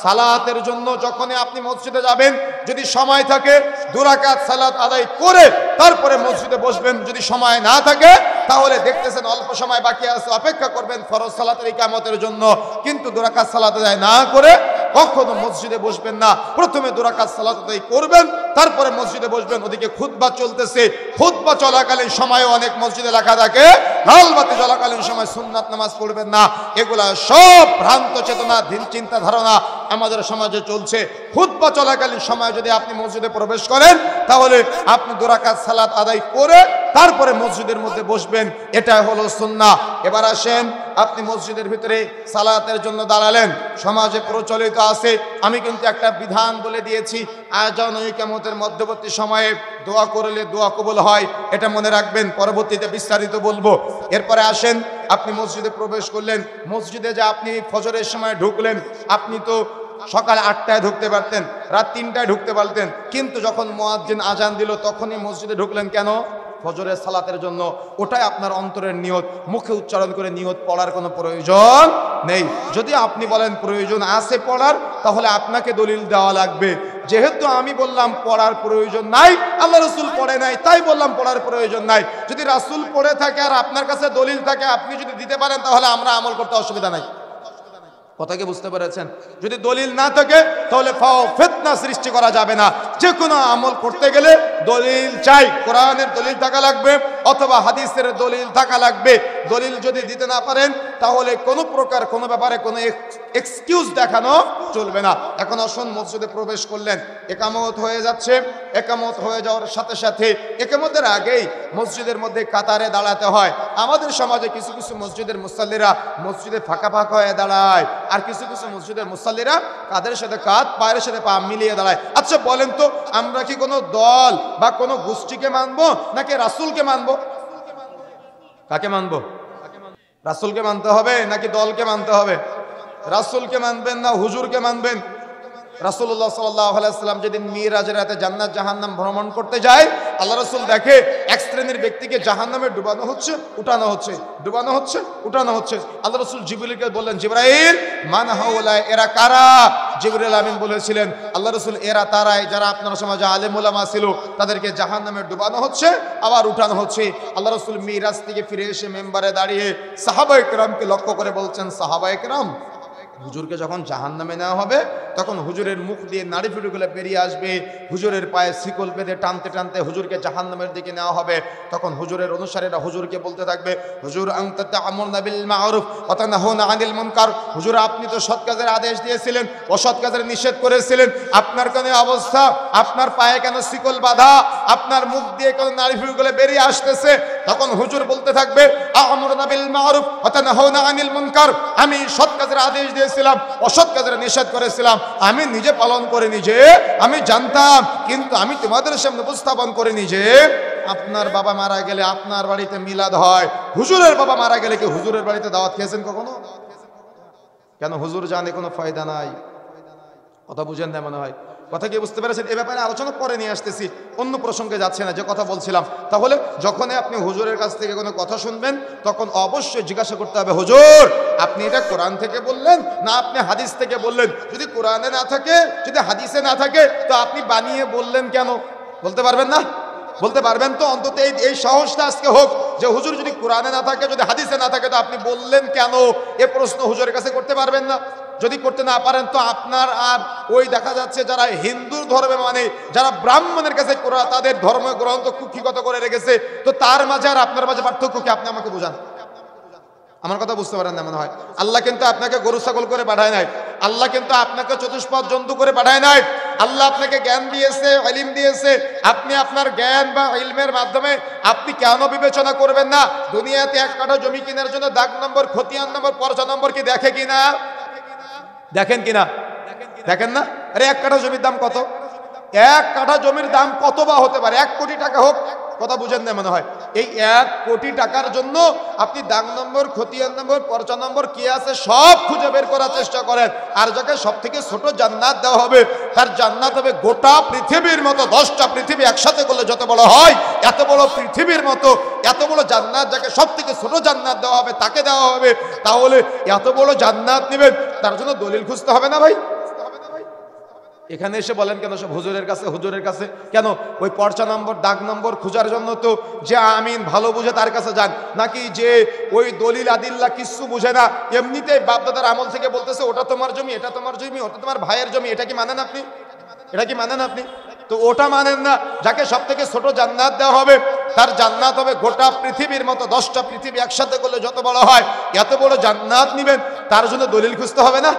সালাতের জন্য যখনই আপনি মসজিদে যাবেন, যদি সময় থাকে 2 রাকাত সালাত আদায় করে তারপরে মসজিদে বসবেন। যদি সময় না থাকে তাহলে দেখতেছেন অল্প সময় বাকি আছে, অপেক্ষা করবেন ফরজ সালাতের ইকামতের জন্য, কিন্তু 2 রাকাত সালাত আদায় না করে কখনো মসজিদে বসবেন না। প্রথমে 2 রাকাত সালাত আদায় করবেন, তারপরে মসজিদে বসবেন। ওদিকে খুতবা চলতেছে, খুতবা চলাকালীন সময়ে অনেক মসজিদে লেখা থাকে লাল বাতি জ্বলাকালীন সময় সুন্নাত নামাজ পড়বেন না। এগুলা সব ভ্রান্ত চেতনা, চিন্তা ধারণা আমাদের সমাজে চলছে। খুতবা চলাকালীন সময় যদি আপনি মসজিদে প্রবেশ করেন, তাহলে আপনি 2 রাকাত সালাত আদায় করে তারপরে মসজিদের মধ্যে বসবেন, এটা হলো সুন্নাহ। এবার আসেন, আপনি মসজিদের ভিতরে সালাতের জন্য দাঁড়ালেন, সমাজে প্রচলিত আছে, আমি কিন্তু একটা বিধান বলে দিয়েছি, আজান ও ইকামতের মধ্যবর্তী সময়ে দোয়া করলে দোয়া কবুল হয়, এটা মনে রাখবেন, পরবর্তীতে বিস্তারিত বলবো। এরপরে আসেন, আপনি মসজিদে প্রবেশ করলেন, মসজিদে যে আপনি ফজরের সময় ঢুকলেন, আপনি তো সকাল 8টায় ঢুকতে পারতেন, রাত 3টায় ঢুকতে পারতেন, কিন্তু যখন মুয়াজ্জিন আজান দিল তখনই মসজিদে ঢুকলেন কেন? ফজরের সালাতের জন্য। ওটাই আপনার অন্তরের নিয়ত, মুখে উচ্চারণ করে নিয়ত পড়ার কোনো প্রয়োজন নেই। যদি আপনি বলেন প্রয়োজন আছে পড়ার, তাহলে আপনাকে দলিল দেওয়া লাগবে। যেহেতু আমি বললাম পড়ার প্রয়োজন নাই, আল্লাহ রাসূল পড়ে নাই, তাই বললাম পড়ার প্রয়োজন নাই। যদি রাসূল পড়ে থাকে আর আপনার কাছে দলিল থাকে, আপনি যদি দিতে পারেন, তাহলে আমরা আমল করতে অসুবিধা নাই। কথা কি বুঝতে পেরেছেন? যদি দলিল না থাকে তাহলে ফিতনা সৃষ্টি করা যাবে না। যে কোনো আমল করতে গেলে দলিল চাই, কোরআনের দলিল থাকা লাগবে অথবা হাদিসের দলিল থাকা লাগবে। দলিল যদি দিতে না পারেন, তাহলে কোনো প্রকার কোনো ব্যাপারে কোনো এক্সকিউজ দেখানো চলবে না। এখন আসুন, মসজিদে প্রবেশ করলেন, একামত হয়ে যাচ্ছে। একামত হয়ে যাওয়ার সাথে সাথে একামতের আগেই মসজিদের মধ্যে কাতারে দাঁড়াতে হয়। আমাদের সমাজে কিছু কিছু মসজিদের মুসাল্লিরা মসজিদে ফাঁকা ফাঁকা হয়ে দাঁড়ায়, আর কিছু কিছু মসজিদের মুসাল্লিরা কাদের সাথে কাঁধ, পায়ের সাথে পা মিলিয়ে দাঁড়ায়। আচ্ছা বলেন তো, আমরা কি কোনো দল বা কোনো গোষ্ঠীকে মানবো নাকি রাসূলকে মানবো? কাকে মানবো? রাসূলকে মানতে হবে নাকি দলকে মানতে হবে? রাসূলকে মানবেন না হুজুরকে মানবেন? রাসূলুল্লাহ সাল্লাল্লাহু আলাইহি ওয়াসাল্লাম যেদিন মিরাজের রাতে জান্নাত জাহান্নাম ভ্রমণ করতে যায়, আল্লাহ রাসূল দেখে এক শ্রেণীর ব্যক্তিকে জাহান্নামে ডুবানো হচ্ছে, উঠানো হচ্ছে, ডুবানো হচ্ছে, উঠানো হচ্ছে। আল্লাহ রাসূল জিবরিলকে বললেন, জিবরাইল মান হাউলা, এরা কারা? জিবরিল আমিন বলেছিলেন, আল্লাহ রাসূল এরা তারাই যারা আপনার সমাজে আলেম উলামা ছিল, তাদেরকে জাহান্নামে ডুবানো হচ্ছে আবার উঠানো হচ্ছে। আল্লাহ রাসূল মিরাজ থেকে ফিরে এসে মেম্বারে দাঁড়িয়ে সাহাবায়ে কেরামকে লক্ষ্য করে বলছেন, সাহাবায়ে কেরাম, হুজুরকে যখন জাহান্নামে নেওয়া হবে, তখন হুজুরের মুখ দিয়ে নাড়ি ফুটুগুলো বেরিয়ে আসবে, হুজুরের পায়ে শিকল বেঁধে টানতে টানতে হুজুরকে জাহান্নামের দিকে নেওয়া হবে। তখন হুজুরের অনুসারীরা হুজুরকে বলতে থাকবে, হুজুর আনতা তা'মুরুনা বিল মা'রুফ ওয়া তানহাউনা আনিল মুনকার, হুজুর আপনি তো সৎ কাজের আদেশ দিয়েছিলেন, অসৎ কাজের নিষেধ করেছিলেন, আপনার কেন অবস্থা? আপনার পায়ে কেন শিকল বাঁধা? আপনার মুখ দিয়ে কোন নারী ফুলগুলো বেরিয়ে আসতেছে, তখন হুজুর বলতে থাকবে আমরুনা বিল মারুফ ওয়া তানহাউনা আনিল মুনকার, আমি সৎ কাজের আদেশ দিয়েছিলাম, অসৎ কাজের নিষেধ করেছিলাম, আমি নিজে পালন করিনি যে আমি জানতাম, কিন্তু আমি তোমাদের সামনে উপস্থাপন করিনি যে আপনার বাবা মারা গেলে আপনার বাড়িতে মিলাদ হয়, হুজুরের বাবা মারা গেলে কি হুজুরের বাড়িতে দাওয়াত খেয়েছেন কখনো? কেন হুজুর জানে কোনো ফায়দা নাই? কথা বুঝেন না মনে হয়? কথা কি বুঝতে পেরেছেন? এ ব্যাপারে আলোচনা পরে নিয়ে আসতেছি, অন্য প্রসঙ্গে যাচ্ছে না, যে কথা বলছিলাম। তাহলে যখনই আপনি হুজুরের কাছ থেকে কোনো কথা শুনবেন তখন অবশ্যই জিজ্ঞাসা করতে হবে, হুজুর আপনি এটা কোরআন থেকে বললেন না আপনি হাদিস থেকে বললেন? যদি কোরআনে না থাকে, যদি হাদিসে না থাকে, তো আপনি বানিয়ে বললেন কেন? বলতে পারবেন না? বলতে পারবেন তো? অন্তত এই সাহসটা আজকে হোক যে হুজুর যদি কোরআনে না থাকে, যদি হাদিসে না থাকে, তো আপনি বললেন কেন? এ প্রশ্ন হুজুরের কাছে করতে পারবেন না? যদি করতে না পারেন তো আপনার আর ওই দেখা যাচ্ছে যারা হিন্দুর ধর্মে মানে যারা ব্রাহ্মণের কাছে তাদের ধর্ম গ্রন্থ কুক্ষিগত করে রেখেছে, তো তার মাঝে আর আপনার মাঝে পার্থক্য কি? আপনি আমাকে বোঝান। আমার কথা বুঝতে পারেন না মনে হয়? আল্লাহ কিন্তু আপনাকে গরু ছাগল করে পাঠায় নাই, আল্লাহ কিন্তু আপনাকে চতুষ্পদ জন্তু করে পাঠায় নাই। আল্লাহ আপনাকে জ্ঞান দিয়েছে, ইলম দিয়েছে। আপনি আপনার জ্ঞান বা ইলমের মাধ্যমে আপনি কেন বিবেচনা করবেন না দুনিয়াতে এক কাঠা জমি কেনার জন্য দাগ নম্বর, খতিয়ান নম্বর, পর্চা নম্বর কি দেখে কিনা? দেখেন কিনা? দেখেন না? আরে এক কাঠা জমির দাম কত? এক কাঠা জমির দাম কত বা হতে পারে? 1 কোটি টাকা হোক। কথা বুঝেন না মনে হয়? এই 1 কোটি টাকার জন্য আপনি দাগ নম্বর, খতিয়ান নম্বর, পর্চা নম্বর কি আছে সব খুঁজে বের করার চেষ্টা করেন। আর যাকে সব থেকে ছোট জান্নাত দেওয়া হবে, তার জান্নাত হবে গোটা পৃথিবীর মতো। 10টা পৃথিবী একসাথে করলে যত বড় হয়, এত বড় পৃথিবীর মতো এত বড় জান্নাত যাকে সব থেকে ছোট জান্নাত দেওয়া হবে তাকে দেওয়া হবে। তাহলে এত বড় জান্নাত নেবেন, তার জন্য দলিল খুঁজতে হবে না ভাই? এখানে এসে বলেন কেন সব হুজুরের কাছে, হুজুরের কাছে কেন? ওই পর্চা নম্বর, দাগ নম্বর খোঁজার জন্য তো যে আমিন ভালো বুঝে তার কাছে যান, নাকি যে ওই দলিল আদিল্লা কিচ্ছু বুঝে না এমনিতেই বাপদাদার আমল থেকে বলতেছে ওটা তোমার জমি, এটা তোমার জমি, ওটা তোমার ভাইয়ের জমি, এটা কি মানেন আপনি? এটা কি মানেন আপনি? তো ওটা মানেন না। যাকে সব থেকে ছোট জান্নাত দেওয়া হবে, তার জান্নাত হবে গোটা পৃথিবীর মতো। 10টা পৃথিবী একসাথে করলে যত বড় হয়, এত বড় জান্নাত নিবেন, তার জন্য দলিল খুঁজতে হবে না?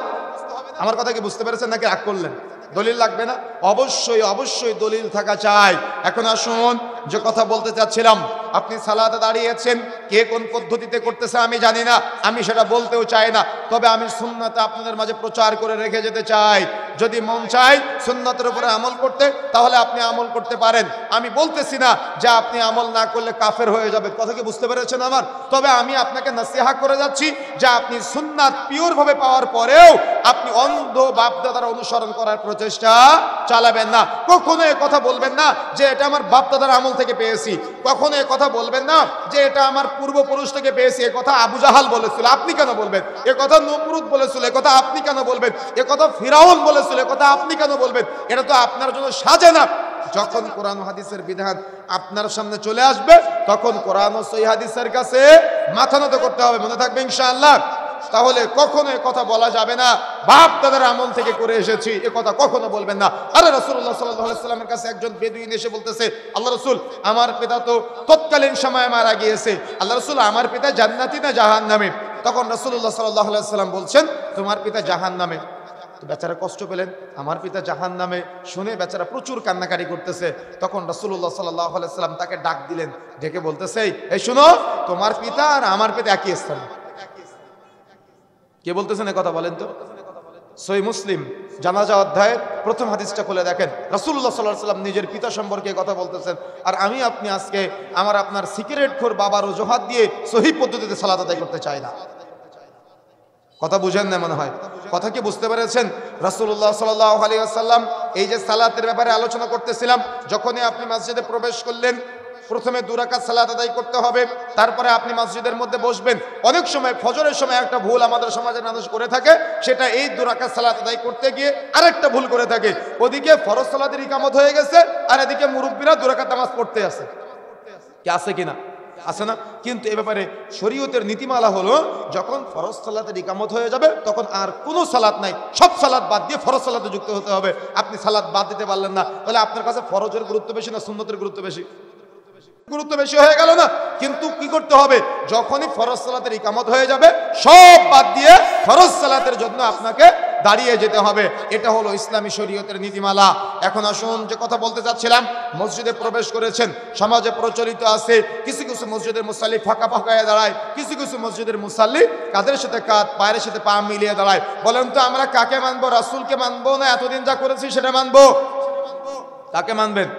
আমার কথা কি বুঝতে পেরেছেন নাকি রাগ করলেন? দলিল লাগবে না? অবশ্যই অবশ্যই দলিল থাকা চাই। এখন আসুন যে কথা বলতে চাচ্ছিলাম, আপনি সালাতে দাঁড়িয়েছেন, কে কোন পদ্ধতিতে করতেছে আমি জানি না, আমি সেটা বলতেও চাই না, তবে আমি সুন্নাতে আপনাদের মাঝে প্রচার করে রেখে যেতে চাই। যদি মন চায় সুন্নাতের উপরে আমল করতে, তাহলে আপনি আমল করতে পারেন। আমি বলতেছি না যে আপনি আমল না করলে কাফের হয়ে যাবে, কথা কি বুঝতে পেরেছেন আমার? তবে আমি আপনাকে নসিহত করে যাচ্ছি যে আপনি সুন্নাত পিওর ভাবে পাওয়ার পরেও আপনি অন্ধ বাপদাদার অনুসরণ করার প্রচেষ্টা চালাবেন না। কখনো এ কথা বলবেন না যে এটা আমার বাপদাদার আমল থেকে পেয়েছি, কখনো এ কথা বলবেন না যে এটা আমার পূর্বপুরুষ থেকে পেয়েছি। এ কথা আবু জাহাল বলেছিল, আপনি কেন বলবেন? এ কথা নমরুদ বলেছিল, এ কথা আপনি কেন বলবেন? এ কথা ফিরাউন বলেছিল, এ কথা আপনি কেন বলবেন? এটা তো আপনার জন্য সাজে না। যখন কোরআন ও হাদিসের বিধান আপনার সামনে চলে আসবে, তখন কোরআন ও সহিহ হাদিসের কাছে মাথা নত করতে হবে, মনে থাকবে ইনশাআল্লাহ। তাহলে কখনো এ কথা বলা যাবে না বাপ দাদার আমল থেকে করে এসেছি, এ কথা কখনো বলবেন না। আরে রাসূলুল্লাহ সাল্লাল্লাহু আলাইহি ওয়াসাল্লামের কাছে একজন বেদুইন এসে বলতেছে, আল্লাহ রাসূল আমার পিতা তো তৎকালীন সময়ে মারা গিয়েছে, আল্লাহ রাসূল আমার পিতা জান্নাতি না জাহান্নামে? তখন রাসূলুল্লাহ সাল্লাল্লাহু আলাইহি ওয়াসাল্লাম বলছেন তোমার পিতা জাহান্নামে। তো বেচারা কষ্ট পেলেন, আমার পিতা জাহান্নামে শুনে বেচারা প্রচুর কান্নাকারি করতেছে। তখন রাসূলুল্লাহ সাল্লাল্লাহু আলাইহি ওয়াসাল্লাম তাকে ডাক দিলেন, ডেকে বলতেছে এই শুনো, তোমার পিতা আর আমার পিতা একই স্থানে। কে বলতেছেন এ কথা বলেন তো? সহিহ মুসলিম জানাজা অধ্যায়ের প্রথম হাদিসটা খুলে দেখেন, রাসূলুল্লাহ সাল্লাল্লাহু আলাইহি ওয়াসাল্লাম নিজের পিতা সম্পর্কে কথা বলতেছেন। আর আমি আপনি আজকে আমার আপনার সিগারেট খোর বাবার অজুহাত দিয়ে সহিহ পদ্ধতিতে সালাত আদায় করতে চাই না। কথা বুঝেন না মনে হয়? কথা কি বুঝতে পেরেছেন? রাসূলুল্লাহ সাল্লাল্লাহু আলাইহি ওয়াসাল্লাম এই যে সালাতের ব্যাপারে আলোচনা করতেছিলাম, যখনই আপনি মসজিদে প্রবেশ করলেন প্রথমে 2 রাকাত সালাত আদায় করতে হবে, তারপরে আপনি মসজিদের মধ্যে বসবেন। অনেক সময় ফজরের সময় একটা ভুল আমাদের সমাজের মানুষ করে থাকে, সেটা এই 2 রাকাত সালাত আদায় করতে গিয়ে আরেকটা ভুল করে থাকে। ওদিকে ফরজ সালাতের ইকামত হয়ে গেছে, আর এদিকে মুরব্বিরা 2 রাকাত নামাজ পড়তে আছে। কি আছে কিনা? আছে না? কিন্তু এ ব্যাপারে শরীয়তের নীতিমালা হলো, যখন ফরজ সালাতের ইকামত হয়ে যাবে তখন আর কোনো সালাত নাই, সব সালাত বাদ দিয়ে ফরজ সালাতে যুক্ত হতে হবে। আপনি সালাত বাদ দিতে পারলেন না, তাহলে আপনার কাছে ফরজের গুরুত্ব বেশি না সুন্নতের গুরুত্ব বেশি? গুরুত্ব বেশি হয়ে গেল না? কিন্তু কি করতে হবে, যখনই ফরজ সালাতের ইকামত হয়ে যাবে সব বাদ দিয়ে ফরজ সালাতের জন্য আপনাকে দাঁড়িয়ে যেতে হবে। এটা হলো ইসলামী শরীয়তের নীতিমালা। এখন আসুন, যে কথা বলতে চাচ্ছিলাম, মসজিদে প্রবেশ করেছেন, সমাজে প্রচলিত আছে কিছু কিছু মসজিদের মুসাল্লি ফাঁকা ফাঁকা হয়ে দাঁড়ায়, কিছু কিছু মসজিদের মুসাল্লি কাদের সাথে কাঁধ পায়ের সাথে পা মিলিয়ে দাঁড়ায়। বলেন তো আমরা কাকে মানবো? রাসূলকে মানবো না এতদিন যা করেছি সেটা মানবো? কাকে মানবেন?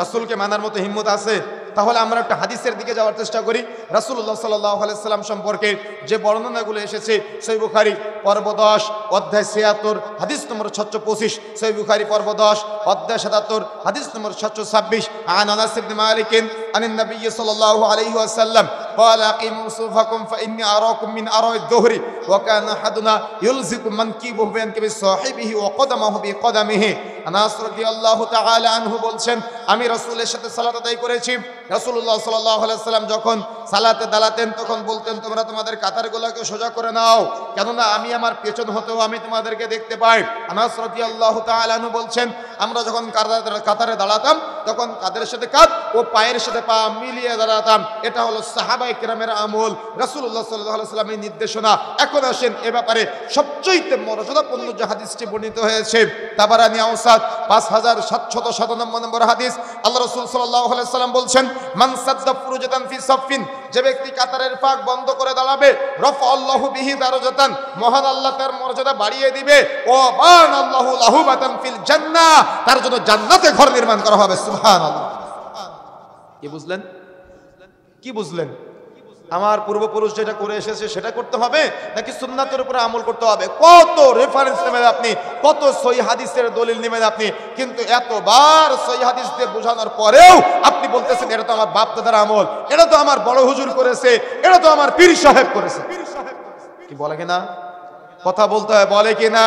রাসূলকে মানার মতো হিম্মত আছে? তাহলে আমরা একটা হাদিসের দিকে যাওয়ার চেষ্টা করি। রাসূলুল্লাহ সাল্লাল্লাহু আলাইহি সাল্লাম সম্পর্কে যে বর্ণনাগুলো এসেছে, সহিহ বুখারী পর্ব 10 অধ্যায় 76 হাদিস নম্বর 625, সহিহ বুখারী পর্ব 10 অধ্যায় 77 হাদিস নম্বর 726, আন আনাস ইবনে মালিক আনিন নবী সাল্লাল্লাহু আলাইহি ওয়াসাল্লাম قال اقيموا صفوفكم فاني اراكم من اراء الظهر وكان احدنا يلزق منكبه بمنكب صاحبه وقدمه بقدمه। আনাস রাদিয়াল্লাহু তাআলা আনহু বলছেন, আমি রাসূলের সাথে সালাত আদায় করেছি। রাসূলুল্লাহ সাল্লাল্লাহু আলাইহি ওয়াসাল্লাম যখন সালাতে দাঁড়াতেন তখন বলতেন, তোমরা তোমাদের কাতারগুলোকে সোজা করে নাও, কেননা আমি আমার পেছন হতেও আমি তোমাদেরকে দেখতে পাই। আনাস রাদিয়াল্লাহু তাআলা আনহু বলছেন, আমরা যখন কাতারে দাঁড়াতাম তখন কাদের সাথে কাঁধ ও পায়ের সাথে পা মিলিয়ে দাঁড়াতাম। এটা হলো সাহাবায়ে কেরামের আমল, রাসূলুল্লাহ সাল্লাল্লাহু আলাইহি ওয়াসাল্লামের নির্দেশনা। এখন আসেন এ ব্যাপারে সবচেয়ে মর্যাদাপূর্ণ যে হাদিসটি বর্ণিত হয়েছে, তাবারানী আওসাত 5797 নম্বর হাদিস। আল্লাহ রাসূল সাল্লাল্লাহু আলাইহি ওয়াসাল্লাম বলছেন, মান সাদ্দা ফুরুজাতান ফি সাফিন, যে ব্যক্তি কাতারের ফাঁক বন্ধ করে দাঁড়াবে, রাফাআল্লাহু বিহি দারাজাতান, মহান আল্লাহ তার মর্যাদা বাড়িয়ে দিবে, ও বানাল্লাহু লাহু বাতান ফিল জান্নাহ, তার জন্য জান্নাতে ঘর নির্মাণ করা হবে। সুবহানাল্লাহ। কি বুঝলেন? কি বুঝলেন? আমার পূর্বপুরুষ যেটা করে এসেছে সেটা করতে হবে নাকি সুন্নাতের উপরে আমল করতে হবে? কত রেফারেন্স নেবেন আপনি, কত সহিহ হাদিসের দলিল নেবেন আপনি, কিন্তু এতবার সহিহ হাদিস দিয়ে বোঝানোর পরেও আপনি বলতেছেন এটা তো আমার বাপ দাদার আমল, এটা তো আমার বড় হুজুর করেছে, এটা তো আমার পীর সাহেব করেছে। কি বলে কিনা? কথা বলতে হয়, বলে কিনা?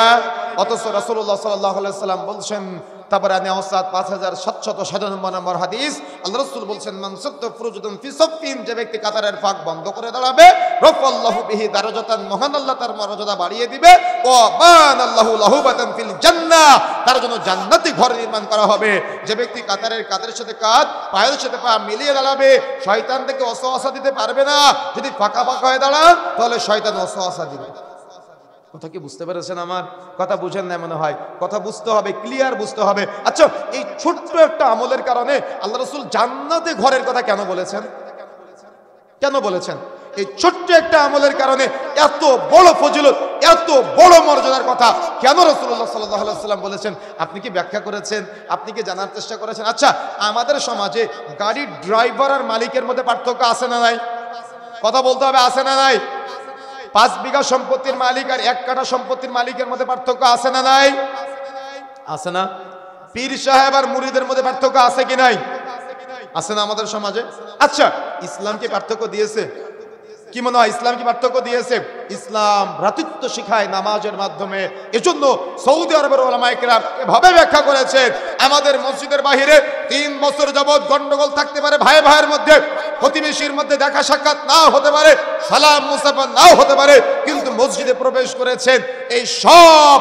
অথচ রাসূলুল্লাহ সাল্লাল্লাহু আলাইহি ওয়াসাল্লাম বলছেন, তাবারানী আওসাত 5797 নম্বর হাদিস, আল্লাহ রাসূল বলছেন, মান সাদ্দা ফুরুজাতান ফি সাফিন, যে ব্যক্তি কাতারের ফাঁক বন্ধ করে দাঁড়াবে, রাফাল্লাহু বিহি দারাজাতান, মহান আল্লাহ তার মর্যাদা বাড়িয়ে দিবে, ও বানাল্লাহু লাহু বাতান ফিল জান্নাহ, তার জন্য জান্নাতে ঘর নির্মাণ করা হবে। যে ব্যক্তি কাতারের সাথে কাঁধ পায়ের সাথে পা মিলিয়ে দাঁড়াবে, শয়তান থেকে ওয়াসওয়াসা দিতে পারবে না। যদি ফাঁকা ফাঁকা হয়ে দাঁড়ান তাহলে শয়তান ওয়াসওয়াসা দিবে। কথা কি বুঝতে পেরেছেন? আমার কথা বুঝেন না মনে হয়। কথা বুঝতে হবে, ক্লিয়ার বুঝতে হবে। আচ্ছা, এই ছোট্ট একটা আমলের কারণে আল্লাহ রাসূল জান্নাতে ঘরের কথা কেন বলেছেন? কেন বলেছেন? এই ছোট্ট একটা আমলের কারণে এত বড় ফজিলত, এত বড় মর্যাদার কথা কেন রাসূলুল্লাহ সাল্লাল্লাহু আলাইহি ওয়াসাল্লাম বলেছেন? আপনি কি ব্যাখ্যা করেছেন? আপনি কি জানার চেষ্টা করেছেন? আচ্ছা, আমাদের সমাজে গাড়ির ড্রাইভার আর মালিকের মধ্যে পার্থক্য আছে না নাই? কথা বলতে হবে, আছে না নাই? 5 বিঘা সম্পত্তির মালিক আর 1 কাঠা সম্পত্তির মালিকের মধ্যে পার্থক্য আছে না নাই? আছে না? পীর সাহেব আর মুরিদের মধ্যে পার্থক্য আছে কি নাই? আছে না আমাদের সমাজে? আচ্ছা, ইসলাম কি পার্থক্য দিয়েছে? কি মনে হয়, ইসলাম কি পার্থক্য দিয়েছে? ইসলাম ভ্রাতৃত্ব শিখায় নামাজের মাধ্যমে। এজন্য সৌদি আরবের উলামায়ে কেরাম এভাবে ব্যাখ্যা করেছেন, আমাদের মসজিদের বাহিরে 3 বছর যাবত গন্ডগোল থাকতে পারে, ভাই ভাইয়ের মধ্যে, প্রতিবেশীর মধ্যে দেখা সাক্ষাৎ নাও হতে পারে, সালাম মুসাফা নাও হতে পারে, কিন্তু মসজিদে প্রবেশ করেছেন, এই সব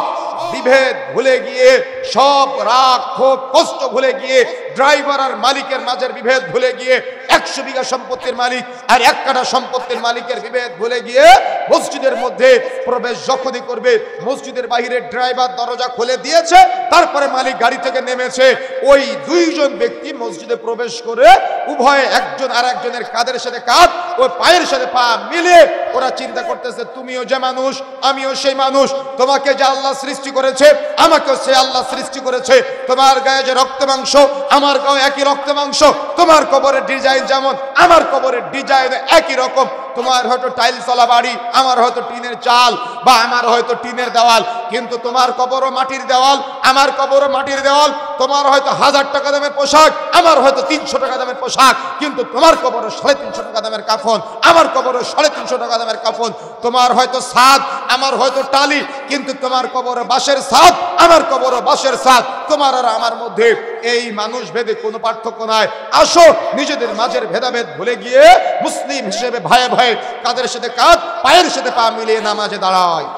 বিভেদ ভুলে গিয়ে, সব রাগ ক্ষোভ কষ্ট ভুলে গিয়ে, ড্রাইভার আর মালিকের মাঝের বিভেদ ভুলে গিয়ে, 100 বিঘা সম্পত্তির মালিক আর 1 কাঠা সম্পত্তির মালিকের বিভেদ ভুলে গিয়ে মসজিদের মধ্যে প্রবেশ যখনই করবে, মসজিদের বাইরে ড্রাইভার দরজা খুলে দিয়েছে, তারপরে মালিক গাড়ি থেকে নেমেছে, ওই 2 জন ব্যক্তি মসজিদে প্রবেশ করে উভয়ে একজন আর একজনের কাঁধের সাথে কাঁধ ও পায়ের সাথে পা মিলিয়ে ওরা চিন্তা করতেছে, তুমিও যে মানুষ, আমিও সেই মানুষ, তোমাকে যে আল্লাহ সৃষ্টি করেছে আমাকেও সে আল্লাহ সৃষ্টি করেছে, তোমার গায়ে যে রক্ত মাংস আমার গায়ে একই রক্ত মাংস, তোমার কবরের ডিজাইন যেমন আমার কবরের ডিজাইন একই রকম, তোমার হয়তো টাইলস ওয়ালা বাড়ি, আমার হয়তো টিনের চাল বা আমার হয়তো টিনের দেওয়াল, কিন্তু তোমার কবরও মাটির দেওয়াল, আমার কবরও মাটির দেওয়াল, তোমার হয়তো 1000 টাকা দামের পোশাক, আমার হয়তো 300 টাকা দামের পোশাক, কিন্তু তোমার কবরও 350 টাকা দামের কাফন, আমার কবরও 350 টাকা দামের কাফন, তোমার হয়তো ছাদ, আমার হয়তো টালি, কিন্তু তোমার কবরে বাঁশের ছাদ, আমার কবরও বাঁশের ছাদ, তোমার আর আমার মধ্যে এই মানুষ ভেদে কোনো পার্থক্য নাই। আসো নিজেদের মাঝের ভেদাভেদ ভুলে গিয়ে মুসলিম হিসেবে ভাই ভাই কাঁধের সাথে কাঁধ পায়ের সাথে পা মিলিয়ে নামাজে দাঁড়ায়।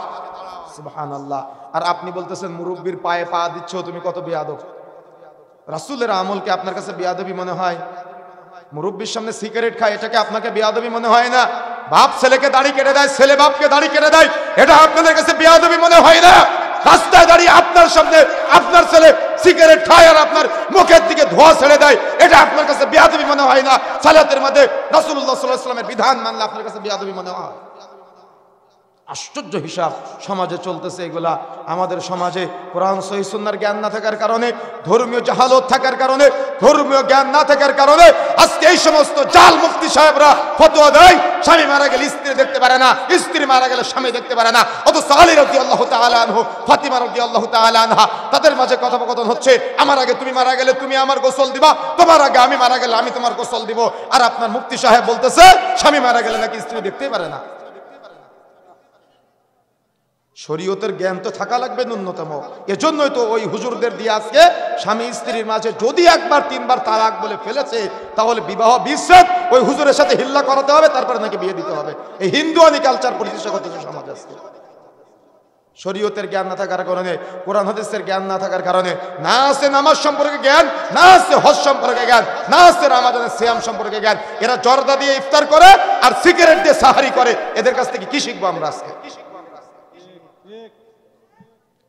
সুবহানাল্লাহ। আর আপনি বলতেছেন মুরব্বির পায়ে পা দিচ্ছ, তুমি কত বেয়াদব। রাসূলের আমলকে আপনার কাছে বেয়াদবি মনে হয়? মুরব্বির সামনে সিগারেট খায়, এটাকে আপনাকে বেয়াদবি মনে হয় না? বাপ ছেলেকে দাড়ি কেটে দেয়, ছেলে বাপকে দাড়ি কেটে দেয়, এটা আপনাদের কাছে বেয়াদবি মনে হয় না? রাস্তায় দাঁড়িয়ে আপনার সামনে আপনার ছেলে সিগারেট খায় আর আপনার মুখের দিকে ধোঁয়া ছেড়ে দেয়, এটা আপনার কাছে বেয়াদবি মনে হয় না? সালাতের মধ্যে রাসূলুল্লাহ সাল্লাল্লাহু আলাইহি ওয়াসাল্লামের বিধান মানলে আপনার কাছে বেয়াদবি মনে হয়? আশ্চর্য হিসাব সমাজে চলতেছে এগুলা। আমাদের সমাজে কোরআন সহিহ সুন্নাহর জ্ঞান না থাকার কারণে, ধর্মীয় জাহালত থাকার কারণে, ধর্মীয় জ্ঞান না থাকার কারণে আজকে এই সমস্ত জাল মুফতি সাহেবরা ফতোয়া দেয় স্বামী মারা গেলে স্ত্রী দেখতে পারে না, স্ত্রী মারা গেলে স্বামী দেখতে পারে না। অথচ আলী রাদিয়াল্লাহু তাআলা আনহু, ফাতিমা রাদিয়াল্লাহু তাআলা আনহা, তাদের মাঝে কথোপকথন হচ্ছে, আমার আগে তুমি মারা গেলে তুমি আমার গোসল দিবা, তোমার আগে আমি মারা গেলে আমি তোমার গোসল দিব। আর আপনার মুফতি সাহেব বলতেছে স্বামী মারা গেলে নাকি স্ত্রী দেখতেই পারে না। শরীয়তের জ্ঞান তো থাকা লাগবে ন্যূনতম। এজন্যই তো ওই হুজুরদের দিয়ে আজকে স্বামী স্ত্রীর মাঝে যদি একবার তিনবার তালাক বলে ফেলেছে, তাহলে বিবাহ বিচ্ছেদ ওই হুজুরের সাথে হিল্লা করাতে হবে, তারপরে নাকি বিয়ে দিতে হবে। এই হিন্দুয়ানি কালচার প্রতিষ্ঠা করতেছে সমাজ আজকে। শরীয়তের জ্ঞান না থাকার কারণে, কোরআন হাদিসের জ্ঞান না থাকার কারণে, না আছে নামাজ সম্পর্কে জ্ঞান, না আছে হজ সম্পর্কে জ্ঞান, না আছে রমাদানের সিয়াম সম্পর্কে জ্ঞান। এরা জর্দা দিয়ে ইফতার করে আর সিগারেট দিয়ে সাহারি করে। এদের কাছ থেকে কি শিখবো আমরা আজকে?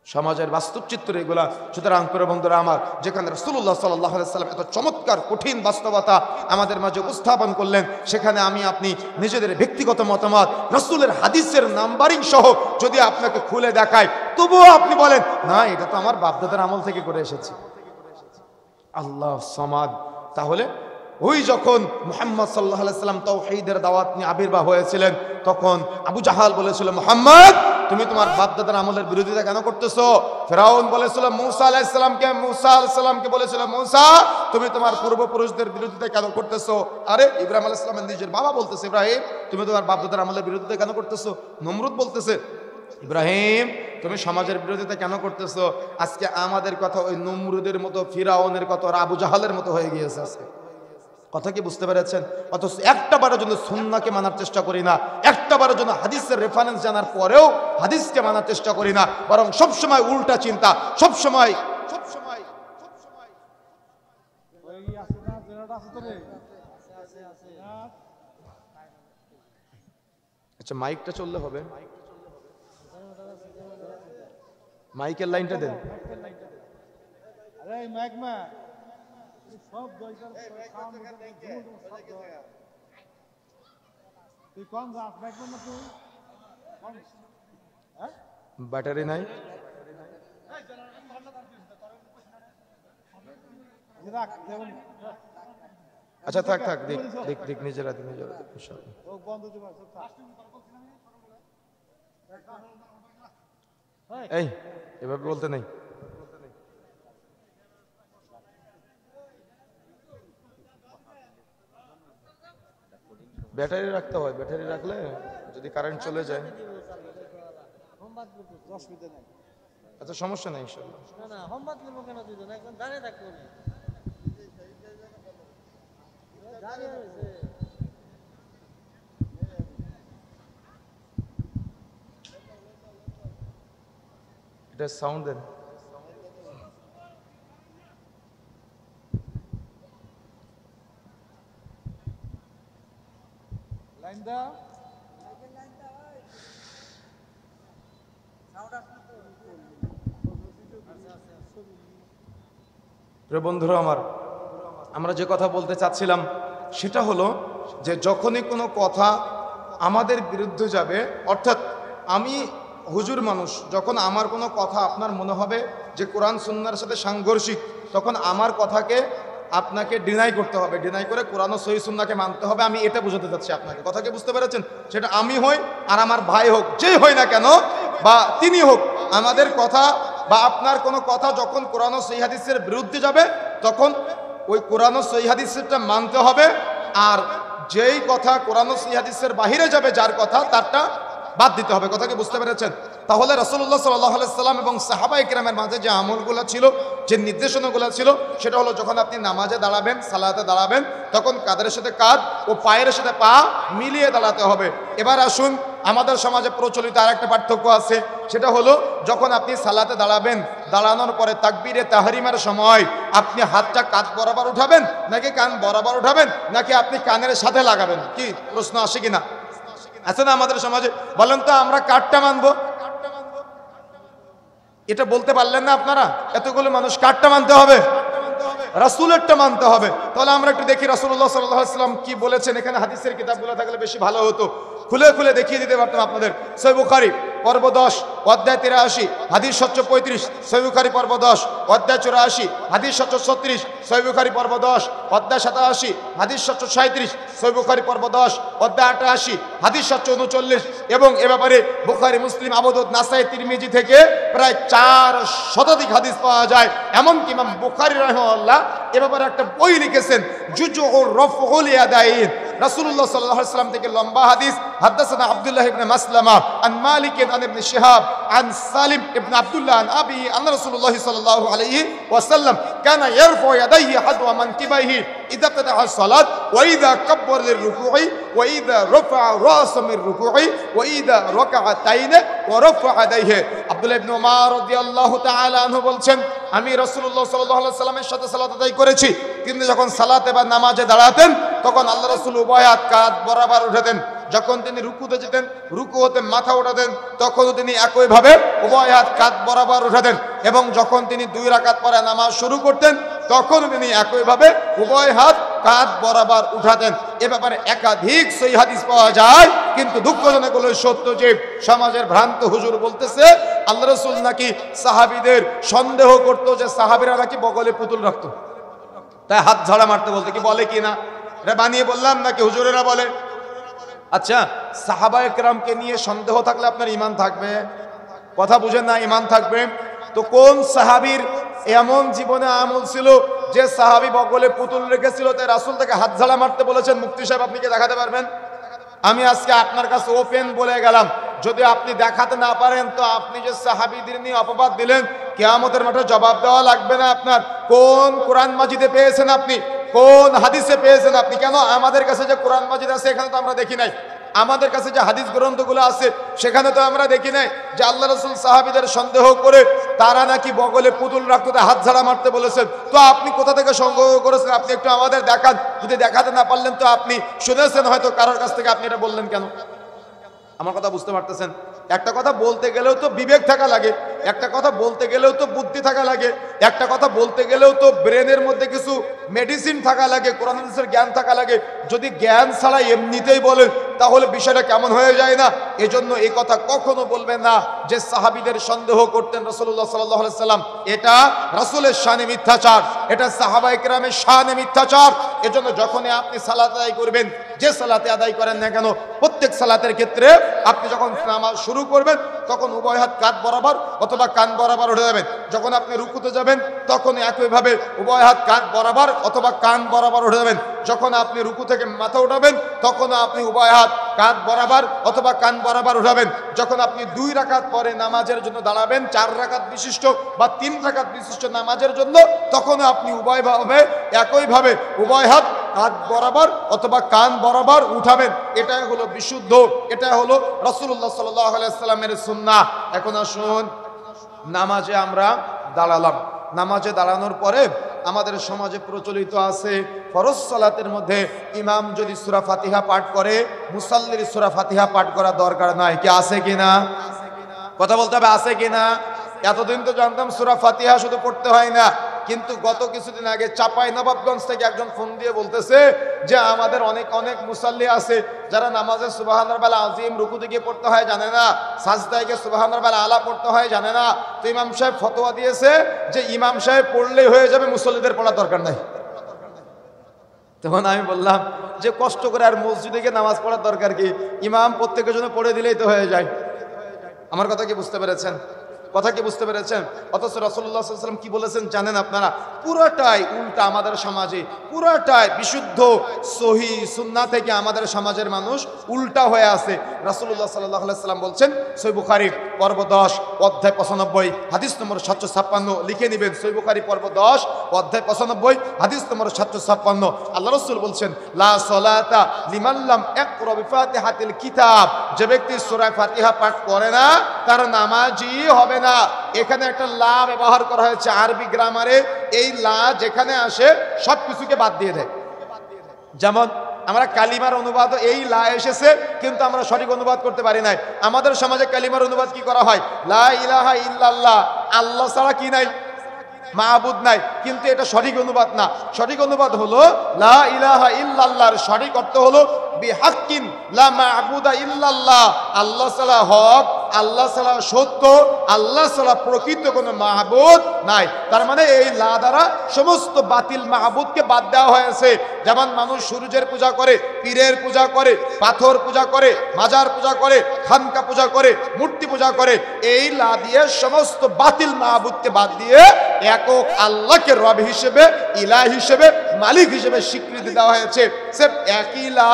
সমাজের বাস্তব চিত্র এগুলা। সুতরাং প্রিয় বন্ধুরা আমার, যেখানে রাসূলুল্লাহ সাল্লাল্লাহু আলাইহি ওয়াসাল্লাম এত চমৎকার কঠিন বাস্তবতা আমাদের মাঝে উপস্থাপন করলেন, সেখানে আমি আপনি নিজেদের ব্যক্তিগত মতামত রাসূলের হাদিসের নাম্বারিং সহ যদি আপনাকে খুলে দেখায়, তবুও আপনি বলেন না এটা তো আমার বাপদাদার আমল থেকে করে এসেছে। আল্লাহ সামাদ। তাহলে ওই যখন মুহাম্মদ সাল্লাল্লাহু আলাইহি ওয়াসাল্লাম তাওহীদের দাওয়াত নিয়ে আবির্ভাব হয়েছিলেন, তখন আবু জাহাল বলেছিল, মুহাম্মদ তুমি তোমার বাপদাদার আমলের বিরোধিতা কেন করতেছো? ফিরাউন বলেছিল মুসা আলাইহিস সালামকে বলেছিল, মুসা তুমি তোমার পূর্বপুরুষদের বিরোধিতা কেন করতেছো? আরে ইব্রাহিম আলাইহিস সালামের নিজের বাবা বলতেছে, ইব্রাহিম তুমি তোমার বাপদাদার আমলের বিরোধিতা কেন করতেছো? নমরুদ বলতেছে, ইব্রাহিম তুমি সমাজের বিরোধিতা কেন করতেছো? আজকে আমাদের কথা ওই নমরুদের মতো, ফিরাউনের কথা, আবু জাহালের মতো হয়ে গিয়েছে আজকে। কথা কি বুঝতে পেরেছেন? অথচ একটা বারের জন্য সুন্নাহকে মানার চেষ্টা করি না, একটা বারের জন্য হাদিসের রেফারেন্স জানার পরেও হাদিসকে মানার চেষ্টা করি না, বরং সবসময় উল্টা চিন্তা, সবসময় আচ্ছা মাইকটা চললে হবে, মাইকের লাইনটা দেন। ব্যাটারি নাই, আচ্ছা থাক থাক, দেখ নিজেরা এই এভাবে বলতে নেই। ব্যাটারি রাখতে হয়, ব্যাটারি রাখলে যদি কারেন্ট চলে যায় আচ্ছা সমস্যা নেই ইনশাআল্লাহ। এটা সাউন্ড দেন। বন্ধুরা আমার, আমরা যে কথা বলতে চাচ্ছিলাম সেটা হলো যে যখনই কোনো কথা আমাদের বিরুদ্ধে যাবে, অর্থাৎ আমি হুজুর মানুষ, যখন আমার কোনো কথা আপনার মনে হবে যে কোরআন সুন্নাহর সাথে সাংঘর্ষিক, তখন আমার কথাকে আপনাকে ডিনাই করতে হবে, ডিনাই করে কোরআন ও সহিহ সুন্নাহকে মানতে হবে। আমি এটা বোঝাতে চাচ্ছি আপনাকে। কথা কি বুঝতে পেরেছেন? সেটা আমি হই আর আমার ভাই হোক, যেই হই না কেন, বা তিনি হোক, আমাদের কথা বা আপনার কোনো কথা যখন কোরআন ও সহিহ হাদিসের বিরুদ্ধে যাবে, তখন ওই কোরআন ও সহিহ হাদিসটা মানতে হবে। আর যেই কথা কোরআন ও সহিহ হাদিসের বাহিরে যাবে, যার কথা, তারটা বাদ দিতে হবে। কথা কি বুঝতে পেরেছেন? তাহলে রাসূলুল্লাহ সাল্লাল্লাহু আলাইহি সাল্লাম এবং সাহাবায়ে কেরামের মাঝে যে আমলগুলো ছিল, যে নির্দেশনাগুলো ছিল, সেটা হলো যখন আপনি নামাজে দাঁড়াবেন, সালাতে দাঁড়াবেন, তখন কাঁধের সাথে কাঁধ ও পায়ের সাথে পা মিলিয়ে দাঁড়াতে হবে। এবার আসুন, আমাদের সমাজে প্রচলিত আরেকটা পার্থক্য আছে, সেটা হলো যখন আপনি সালাতে দাঁড়াবেন, দাঁড়ানোর পরে তাকবীরে তাহরিমার সময় আপনি হাতটা কাঁধ বরাবর উঠাবেন, নাকি কান বরাবর উঠাবেন, নাকি আপনি কানের সাথে লাগাবেন? কি প্রশ্ন আসে কিনা? আছে না আমাদের সমাজে? বলেন তো আমরা কাঠটা মানবো এটা বলতে পারলেন না আপনারা? এতগুলো মানুষ কারটা মানতে হবে? রাসূলেরটা মানতে হবে। তাহলে আমরা একটু দেখি রাসূলুল্লাহ সাল্লাল্লাহু আলাইহি ওয়াসাল্লাম কি বলেছেন। এখানে হাদিসের কিতাবগুলো থাকলে বেশি ভালো হতো, খুলে খুলে দেখিয়ে দিতে পারতাম আপনাদের। সহিহ বুখারী পর্ব 10 অধ্যায় 83 হাদিস 735, সহিহ বুখারী পর্ব 10 অধ্যায় 84 হাদিস 736, সহিহ বুখারী পর্ব 10 অধ্যায় 87 হাদিস 737, সহিহ বুখারী পর্ব 10 অধ্যায় 88 হাদিস 739। এবং এ ব্যাপারে বুখারী, মুসলিম, আবু দাউদ, নাসাই, তিরমিজি থেকে প্রায় 4 শতাধিক হাদিস পাওয়া যায়। এমনকি ইমাম বুখারী রাহিমাহুল্লাহ এ ব্যাপারে একটা বই লিখেছেন, জুজুউর রাফউল ইয়াদাইন। রাসূলুল্লাহ সাল্লাল্লাহু আলাইহি ওয়াসাল্লাম থেকে লম্বা হাদিস। হাদাসানা আব্দুল্লাহ ইবনে মাসলামা আন মালিক আন ইবনে শিহাব আন সালিম ইবনে আব্দুল্লাহ আন আবি আন রাসূলুল্লাহ সাল্লাল্লাহু আলাইহি ওয়াসাল্লাম কানা ইয়ারফু ইয়াদাইহি হাদওয়া মানকিবাইহি ইযা ইবতাদাআ আস-সালাত ওয়া ইযা কাব্বারা লির-রুকু'i ওয়া ইযা রাফা'a রা'সা মির-রুকু'i ওয়া ইযা রাকা'a তাইনা ওয়া রাফা'a ইয়াদাইহি। আব্দুল্লাহ ইবনে উমর রাদিয়াল্লাহু তাআলা আনহু বলছেন, আমি রাসূলুল্লাহ সাল্লাল্লাহু আলাইহি ওয়াসাল্লামের সাথে সালাত আদায় করেছি। তিনি যখন সালাতে বা নামাজে দাঁড়াতেন তখন আল্লাহ রাসূল উভয় হাত কাঁধ বরাবর উঠাতেন। যখন তিনি রুকুতে যেতেন, রুকু হতে মাথা উঠাতেন, তখনও তিনি একইভাবে উভয় হাত কাঁধ বরাবর উঠাতেন। এবং যখন তিনি 2 রাকাত পরে নামাজ শুরু করতেন তখনও তিনি একইভাবে উভয় হাত কাঁধ বরাবর উঠাতেন। এ ব্যাপারে একাধিক সহিহ হাদিস পাওয়া যায়। কিন্তু দুঃখজনক হলো সত্য যে সমাজের ভ্রান্ত হুজুর বলতেছে আল্লাহ রাসূল নাকি সাহাবীদের সন্দেহ করতো যে সাহাবীরা নাকি বগলে পুতুল রাখতো, তাই হাত ঝাড়া মারতে বলতে। কি বলে কি না? এটা বানিয়ে বললাম নাকি হুজুরেরা বলে? আচ্ছা, সাহাবায়ে কেরামকে নিয়ে সন্দেহ থাকলে আপনার ঈমান থাকবে? কথা বুঝেন না? ঈমান থাকবে। তো কোন সাহাবীর এমন জীবনে আমল ছিল যে সাহাবী বগলে পুতুল রেখেছিল, তাই রাসূল তাকে হাত ঝাড়া মারতে বলেছেন? মুফতি সাহেব আপনি কি দেখাতে পারবেন? আমি আজকে আপনার কাছে ওপেন বলে গেলাম, যদি আপনি দেখাতে না পারেন তো আপনি যে সাহাবীদের নিয়ে অপবাদ দিলেন, কিয়ামতের মাঠে জবাব দেওয়া লাগবে না আপনার? কোন কোরআন মাজিদে পেয়েছেন আপনি? কোন হাদিসে পেয়েছেন আপনি? কেন আমাদের কাছে যে কোরআন মাজিদ আছে এখানে তো আমরা দেখি নাই। আমাদের কাছে যে হাদিস গ্রন্থগুলো আছে সেখানে তো আমরা দেখি নাই যে আল্লাহ রাসূল সাহাবীদের সন্দেহ করে তারা নাকি বগলে পুতুল রাখতে হাত ঝাড়া মারতে বলেছেন। তো আপনি কোথা থেকে সন্দেহ করেছেন? আপনি একটু আমাদের দেখান। যদি দেখাতে না পারলেন তো আপনি শুনেছেন হয়তো কারোর কাছ থেকে, আপনি এটা বললেন কেন? আমার কথা বুঝতে পারতেছেন? একটা কথা বলতে গেলেও তো বিবেক থাকা লাগে, একটা কথা বলতে গেলেও তো বুদ্ধি থাকা লাগে, একটা কথা বলতে গেলেও তো ব্রেনের মধ্যে কিছু মেডিসিন থাকা লাগে, কোরআন হাদিসের জ্ঞান থাকা লাগে। যদি জ্ঞান ছাড়া এমনিতেই বলেন তাহলে বিষয়টা কেমন হয়ে যায় না? এজন্য এই কথা কখনো বলবেন না যে সাহাবীদের সন্দেহ করতেন রাসূলুল্লাহ সাল্লাল্লাহু আলাইহি ওয়াসাল্লাম। এটা রাসূলের শানে মিথ্যাচার, এটা সাহাবায়ে কেরামের শানে মিথ্যাচার। এজন্য যখনই আপনি সালাত আদায় করবেন, যে সালাতে আদায় করেন না কেন, প্রত্যেক সালাতের ক্ষেত্রে আপনি যখন নামাজ শুরু করবেন তখন উভয় হাত কাঁধ বরাবর অথবা কান বরাবর উঠে যাবেন। যখন আপনি রুকুতে যাবেন তখন একইভাবে উভয় হাত কাঁধ বরাবর অথবা কান বরাবর উঠে যাবেন। যখন আপনি রুকু থেকে মাথা উঠাবেন তখন আপনি উভয় হাত কাঁধ বরাবর অথবা কান বরাবর উঠাবেন। যখন আপনি 2 রাকাত পরে নামাজের জন্য দাঁড়াবেন, 4 রাকাত বিশিষ্ট বা 3 রাকাত বিশিষ্ট নামাজের জন্য, তখন আপনি উভয়ভাবে একইভাবে উভয় হাত কাঁধ বরাবর অথবা কান বরাবর উঠাবেন। এটাই হলো বিশুদ্ধ, এটাই হলো রাসূলুল্লাহ সাল্লাল্লাহু আলাইহি ওয়াসাল্লামের সুন্নাহ। এখন আসুন, নামাজে আমরা দাঁড়ালাম। নামাজে দাঁড়ানোর পরে আমাদের সমাজে প্রচলিত আছে ফরজ সালাতের মধ্যে ইমাম যদি সূরা ফাতিহা পাঠ করে, মুসাল্লির সূরা ফাতিহা পাঠ করা দরকার নাই। কি আছে কিনা? কথা বলতে হবে, আছে কিনা? এতদিন তো জানতাম সূরা ফাতিহা শুধু পড়তে হয় না, কিন্তু গত কিছুদিন আগে চাঁপাইনবাবগঞ্জ থেকে একজন ফোন দিয়ে বলতেছে যে আমাদের অনেক অনেক মুসাল্লি আছে যারা নামাজে সুবহান রাব্বিল আযীম রুকুতে গিয়ে পড়তে হয় জানে না, সাজদায় গিয়ে সুবহান রাব্বিল আলা পড়তে হয় জানে না। তো ইমাম সাহেব ফতোয়া দিয়েছে যে ইমাম সাহেব পড়লেই হয়ে যাবে, মুসল্লিদের পড়ার দরকার নাই। তখন আমি বললাম যে কষ্ট করে আর মসজিদে গিয়ে নামাজ পড়ার দরকার কি? ইমাম প্রত্যেকের জন্য পড়ে দিলেই তো হয়ে যায়। আমার কথা কি বুঝতে পেরেছেন? কথা কি বুঝতে পেরেছেন? অথচ রাসূলুল্লাহ সাল্লাল্লাহু আলাইহি ওয়াসাল্লাম কি বলেছেন জানেন আপনারা? পুরোটাই উল্টা আমাদের সমাজে, পুরোটাই বিশুদ্ধ সহিহ সুন্নাহ থেকে আমাদের সমাজের মানুষ উল্টা হয়ে আছে। রাসূলুল্লাহ সাল্লাল্লাহু আলাইহি ওয়াসাল্লাম বলছেন, সহিহ বুখারী পর্ব 10 অধ্যায় 95 হাদিস নম্বর 756, লিখে নেবেন। সহিহ বুখারী পর্ব 10 অধ্যায় 95 হাদিস নম্বর 756। আল্লাহ রাসূল বলছেন, লা সালাতা লিমান লাম ইয়াকরা বিফাতিহাতিল কিতাব, যে ব্যক্তি সূরা ফাতিহা পাঠ করে না তার নামাজই হবে না। এখানে একটা লা ব্যবহার করা হয়েছে আরবি গ্রামারে। এই লা যেখানে আসে সব কিছুকে বাদ দিয়ে দেয়। যেমন আমরা কালিমার অনুবাদ এই লা এসেছে, কিন্তু আমরা সঠিক অনুবাদ করতে পারি নাই। আমাদের সমাজে কালিমার অনুবাদ কি করা হয়? লা ইলাহা ইল্লাল্লাহ, আল্লাহ ছাড়া কি নাই? মাহবুদ নাই। কিন্তু এটা সঠিক অনুবাদ না। সঠিক অনুবাদ হলো লা ইলাহা ইল্লাল্লাহর সঠিক অর্থ হলো বিহাক্কিন লা মা'বুদা ইল্লাল্লাহ, আল্লাহ ছাড়া হক, আল্লাহ ছাড়া সত্য, আল্লাহ ছাড়া প্রকৃত কোনো মাহবুদ নাই। তার মানে এই লা দ্বারা সমস্ত বাতিল মাহবুদকে বাদ দেওয়া হয়েছে। যেমন মানুষ সূর্যের পূজা করে, পীরের পূজা করে, পাথর পূজা করে, মাজার পূজা করে, খানকা পূজা করে, মূর্তি পূজা করে, এই লা দিয়ে সমস্ত বাতিল মাহবুদকে বাদ দিয়ে একক আল্লাহকে রব হিসেবে, ইলাহ হিসেবে, মালিক হিসেবে স্বীকৃতি দেওয়া হয়েছে। সির্ফ একই লা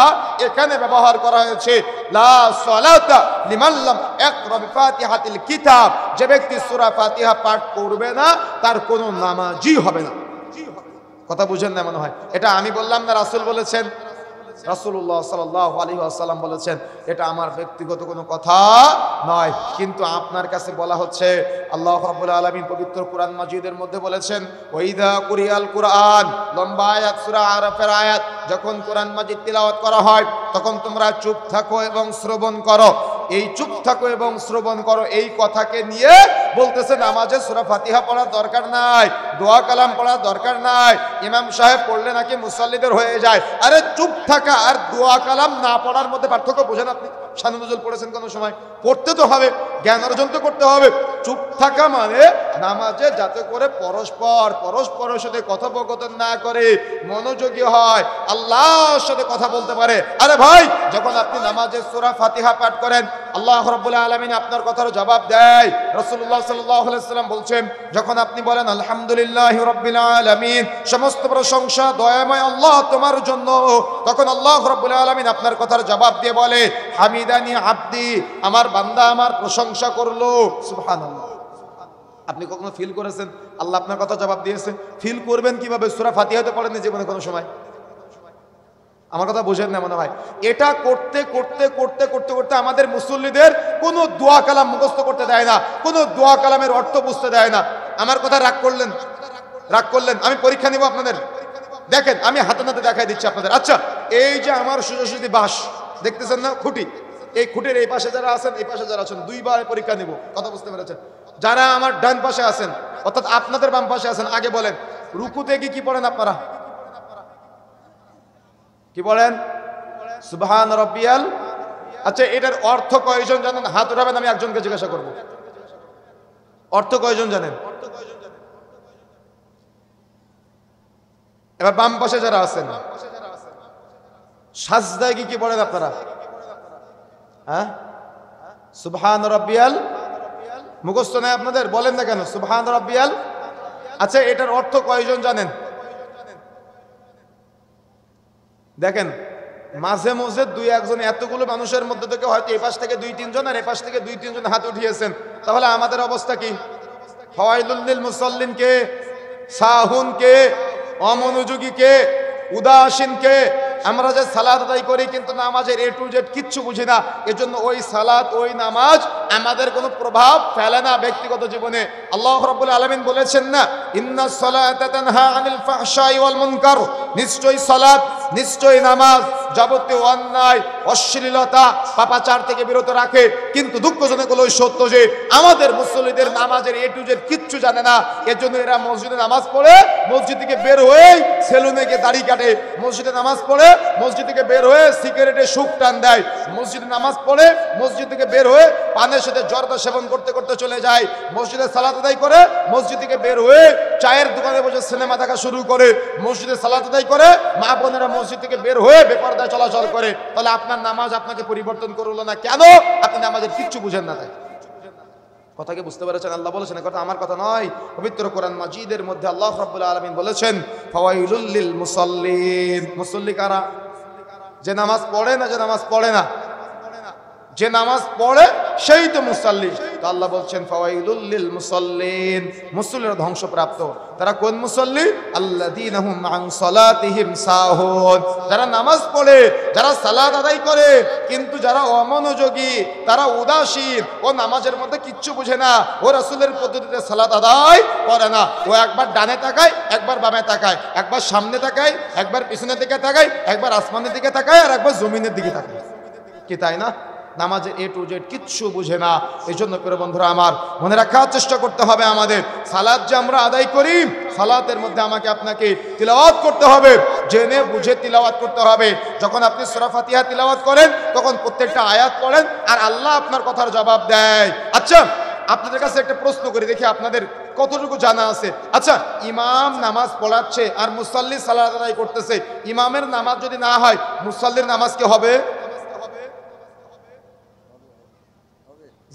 এখানে ব্যবহার করা হয়েছে। লা সালাতা লিমান লাম ইয়াকরা বিফাতিহাতিল কিতাব, যে ব্যক্তি সূরা ফাতিহা পাঠ করবে না তার কোনো নামাজই হবে না। কথা বুঝেন না মনে হয়? এটা আমি বললাম না, রাসূল বলেছেন। রাসূলুল্লাহ সাল্লাল্লাহু আলাইহি ওয়াসাল্লাম বলেছেন। এটা আমার ব্যক্তিগত কোনো কথা নয়, কিন্তু আপনার কাছে বলা হচ্ছে। আল্লাহ রাব্বুল আলামিন পবিত্র কোরআন মাজিদের মধ্যে বলেছেন, ওয়াইদা কুরিয়াল কুরআন, লম্বা আয়াত, সূরা আরাফের আয়াত, যখন কোরআন মাজিদ তিলাওয়াত করা হয় তখন তোমরা চুপ থাকো এবং শ্রবণ করো। এই চুপ থাকো এবং শ্রবণ করো এই কথাকে নিয়ে বলতেছে নামাজে সূরা ফাতিহা পড়ার দরকার নাই, দোয়া কালাম পড়ার দরকার নাই, ইমাম সাহেব পড়লে নাকি মুসাল্লিদের হয়ে যায়। আরে চুপ থাকা আর দোয়া কালাম না পড়ার মধ্যে পার্থক্য বোঝেন আপনি? শানে নুজুল পড়েছেন কোনো সময়? পড়তে তো হবে, জ্ঞান অর্জন তো করতে হবে। চুপ থাকা মানে নামাজে যাতে করে পরস্পরের সাথে কথোপকথন না করে মনোযোগী হয়, আল্লাহর সাথে কথা বলতে পারে। আরে ভাই, যখন আপনি নামাজে সূরা ফাতিহা পাঠ করেন আল্লাহ রাব্বুল আলামিন আপনার কথার জবাব দেয়। রাসূলুল্লাহ সাল্লাল্লাহু আলাইহি ওয়াসাল্লাম বলছেন, যখন আপনি বলেন আলহামদুলিল্লাহি রাব্বিল আলামিন, সমস্ত প্রশংসা দয়াময় আল্লাহ তোমার জন্য, তখন আল্লাহ রাব্বুল আলামিন আপনার কথার জবাব দিয়ে বলে, হামিদানি আব্দি, আমার বান্দা আমার প্রশংসা করলো। সুবহানাল্লাহ। আপনি কখনো ফিল করেছেন আল্লাহ আপনার কথা জবাব দিয়েছে? ফিল করবেন কিভাবে? সূরা ফাতিহাতে পড়েননি জীবনে কোনো সময়? আমার কথা বুঝেন না মনে হয়? এটা করতে করতে করতে করতে করতে আমাদের মুসল্লিদের কোনো দোয়া কালাম মুখস্থ করতে দেয় না, কোনো দোয়া কালামের অর্থ বুঝতে দেয় না। আমার কথা রাগ করলেন? রাগ করলেন? আমি পরীক্ষা নিব আপনাদের। দেখেন, আমি হাতে নাতে দেখাই দিচ্ছি আপনাদের। আচ্ছা, এই যে আমার সোজাসুজি বাঁশ দেখতেছেন না, খুঁটি, এই খুঁটির এই পাশে যারা আছেন, এই পাশে যারা আছেন, দুইবার পরীক্ষা নিব। কথা বুঝতে পেরেছেন? যারা আমার ডান পাশে আছেন, অর্থাৎ আপনাদের বাম পাশে আছেন, আগে বলেন রুকুতে কি পড়েন আপনারা? কি বলেন? সুবহান রাব্বিয়াল। আচ্ছা, এটার অর্থ কয়জন জানেন? হাত উঠাবেন, আমি একজনকে জিজ্ঞাসা করব। অর্থ কয়জন জানেন? এবার বাম পাশে যারা আছেন, সাজদায় কি পড়েন আপনারা? হ্যাঁ, সুবহান রাব্বিয়াল মুখস্থ নাই আপনাদের? বলেন না কেন সুবহান রাব্বিয়াল? আচ্ছা, এটার অর্থ কয়জন জানেন? দেখেন, মাঝে মাঝে দুই একজন, এতগুলো মানুষের মধ্যে থেকে হয়তো এপাশ থেকে দুই তিনজন আর এপাশ থেকে দুই তিনজন হাত উঠিয়েছেন। তাহলে আমাদের অবস্থা কি? ফাওয়াইলুল লিল মুসাল্লিন কে, সাহুন কে, অমনোযোগী কে, উদাসীন কে? আমরা যে সালাত আদায় করি কিন্তু নামাজের এ টু জেড কিচ্ছু বুঝি না। এজন্য ওই সালাত, ওই নামাজ আমাদের কোনো প্রভাব ফেলে না ব্যক্তিগত জীবনে। আল্লাহ রাব্বুল আলামিন বলেছেন না, ইন্নাস সালাতা তানহা আনিল ফাহশাই ওয়াল মুনকার, নিশ্চয়ই সালাত, নিশ্চয়ই নামাজ যাবতীয় অন্যায়, অশ্লীলতা, পাপাচার থেকে বিরত রাখে। কিন্তু দুঃখজনক হলো সত্য যে আমাদের মুসল্লিদের নামাজের এ টু জেড কিচ্ছু জানে না। এজন্য এরা মসজিদে নামাজ পড়ে মসজিদ থেকে বের হয়ে সেলুনে গিয়ে দাড়ি কাটে, মসজিদে নামাজ পড়ে মসজিদ থেকে বের হয়ে সিগারেটে সুখ টান দেয়, মসজিদে নামাজ পড়ে মসজিদ থেকে বের হয়ে পানের সাথে জর্দা সেবন করতে করতে চলে যায়, মসজিদে সালাত আদায় করে মসজিদ থেকে বের হয়ে চায়ের দোকানে বসে সিনেমা দেখা শুরু করে, মসজিদে সালাত আদায় করে মা বোনেরা মসজিদ থেকে বের হয়ে বেপরদায় চলাচল করে। তাহলে আপনার নামাজ আপনাকে পরিবর্তন করলো না কেন? আপনি নামাজের কিচ্ছু বুঝেন না তাই। কথাকে বুঝতে পেরেছেন? আল্লাহ বলেছেন, কথা আমার কথা নয়, পবিত্র কোরআন মাজিদের মধ্যে আল্লাহ রাব্বুল আলামিন বলেছেন, ফাওয়াইলুল লিল মুসাল্লিন। মুসল্লি কারা? যে নামাজ পড়ে না, যে নামাজ পড়ে না। যে নামাজ পড়ে সেই তো মুসাল্লি। তো আল্লাহ বলছেন ফাওয়াইলুল লিল মুসাল্লিন, মুসল্লিরা ধ্বংসপ্রাপ্ত। তারা কোন মুসল্লি? আল্লাযীনা হুম আন সালাতিহিম সাহুন, যারা নামাজ পড়ে, যারা সালাত আদায় করে, কিন্তু যারা অমনোযোগী, তারা উদাসীন, ও নামাজের মধ্যে কিচ্ছু বুঝে না, ও রাসূলের পদ্ধতিতে সালাত আদায় করে না। ও একবার ডানে তাকায়, একবার বামে তাকায়, একবার সামনে তাকায়, একবার পিছনের দিকে তাকায়, একবার আসমানের দিকে তাকায়, আর একবার জমিনের দিকে তাকায়। কি তাই না? নামাজের এ টু জেড কিচ্ছু বুঝে না। এই জন্য প্রিয় বন্ধুরা আমার, মনে রাখার চেষ্টা করতে হবে আমাদের, সালাত যে আমরা আদায় করি, সালাতের মধ্যে আমাকে আপনাকে তিলাওয়াত করতে হবে, জেনে বুঝে তিলাওয়াত করতে হবে। যখন আপনি সূরা ফাতিহা তিলাওয়াত করেন, তখন প্রত্যেকটা আয়াত পড়েন, আর আল্লাহ আপনার কথার জবাব দেয়। আচ্ছা, আপনাদের কাছে একটা প্রশ্ন করি, দেখি আপনাদের কতটুকু জানা আছে। আচ্ছা, ইমাম নামাজ পড়াচ্ছে আর মুসাল্লি সালাত আদায় করতেছে, ইমামের নামাজ যদি না হয়, মুসাল্লির নামাজ কি হবে?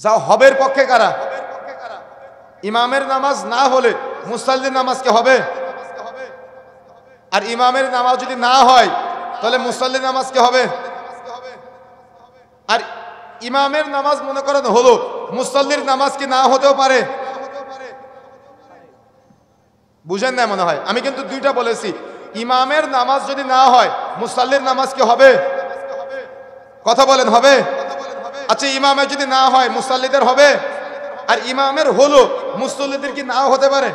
যা হবের পক্ষে কারা? ইমামের নামাজ না হলে মুসাল্লির নামাজ কি হবে? আর ইমামের নামাজ যদি না হয়, তাহলে মুসাল্লির নামাজ কি হবে? আর ইমামের নামাজ মনে করেন হলো, মুসাল্লির নামাজ কি না হতেও পারে? বুঝেন না মনে হয়। আমি কিন্তু দুইটা বলেছি, ইমামের নামাজ যদি না হয়, মুসাল্লির নামাজ কি হবে? কথা বলেন, হবে? আচ্ছা, ইমামের যদি না হয়, মুসাল্লিদের হবে? আর ইমামের হলো, মুসাল্লিদের কি নাও হতে পারে?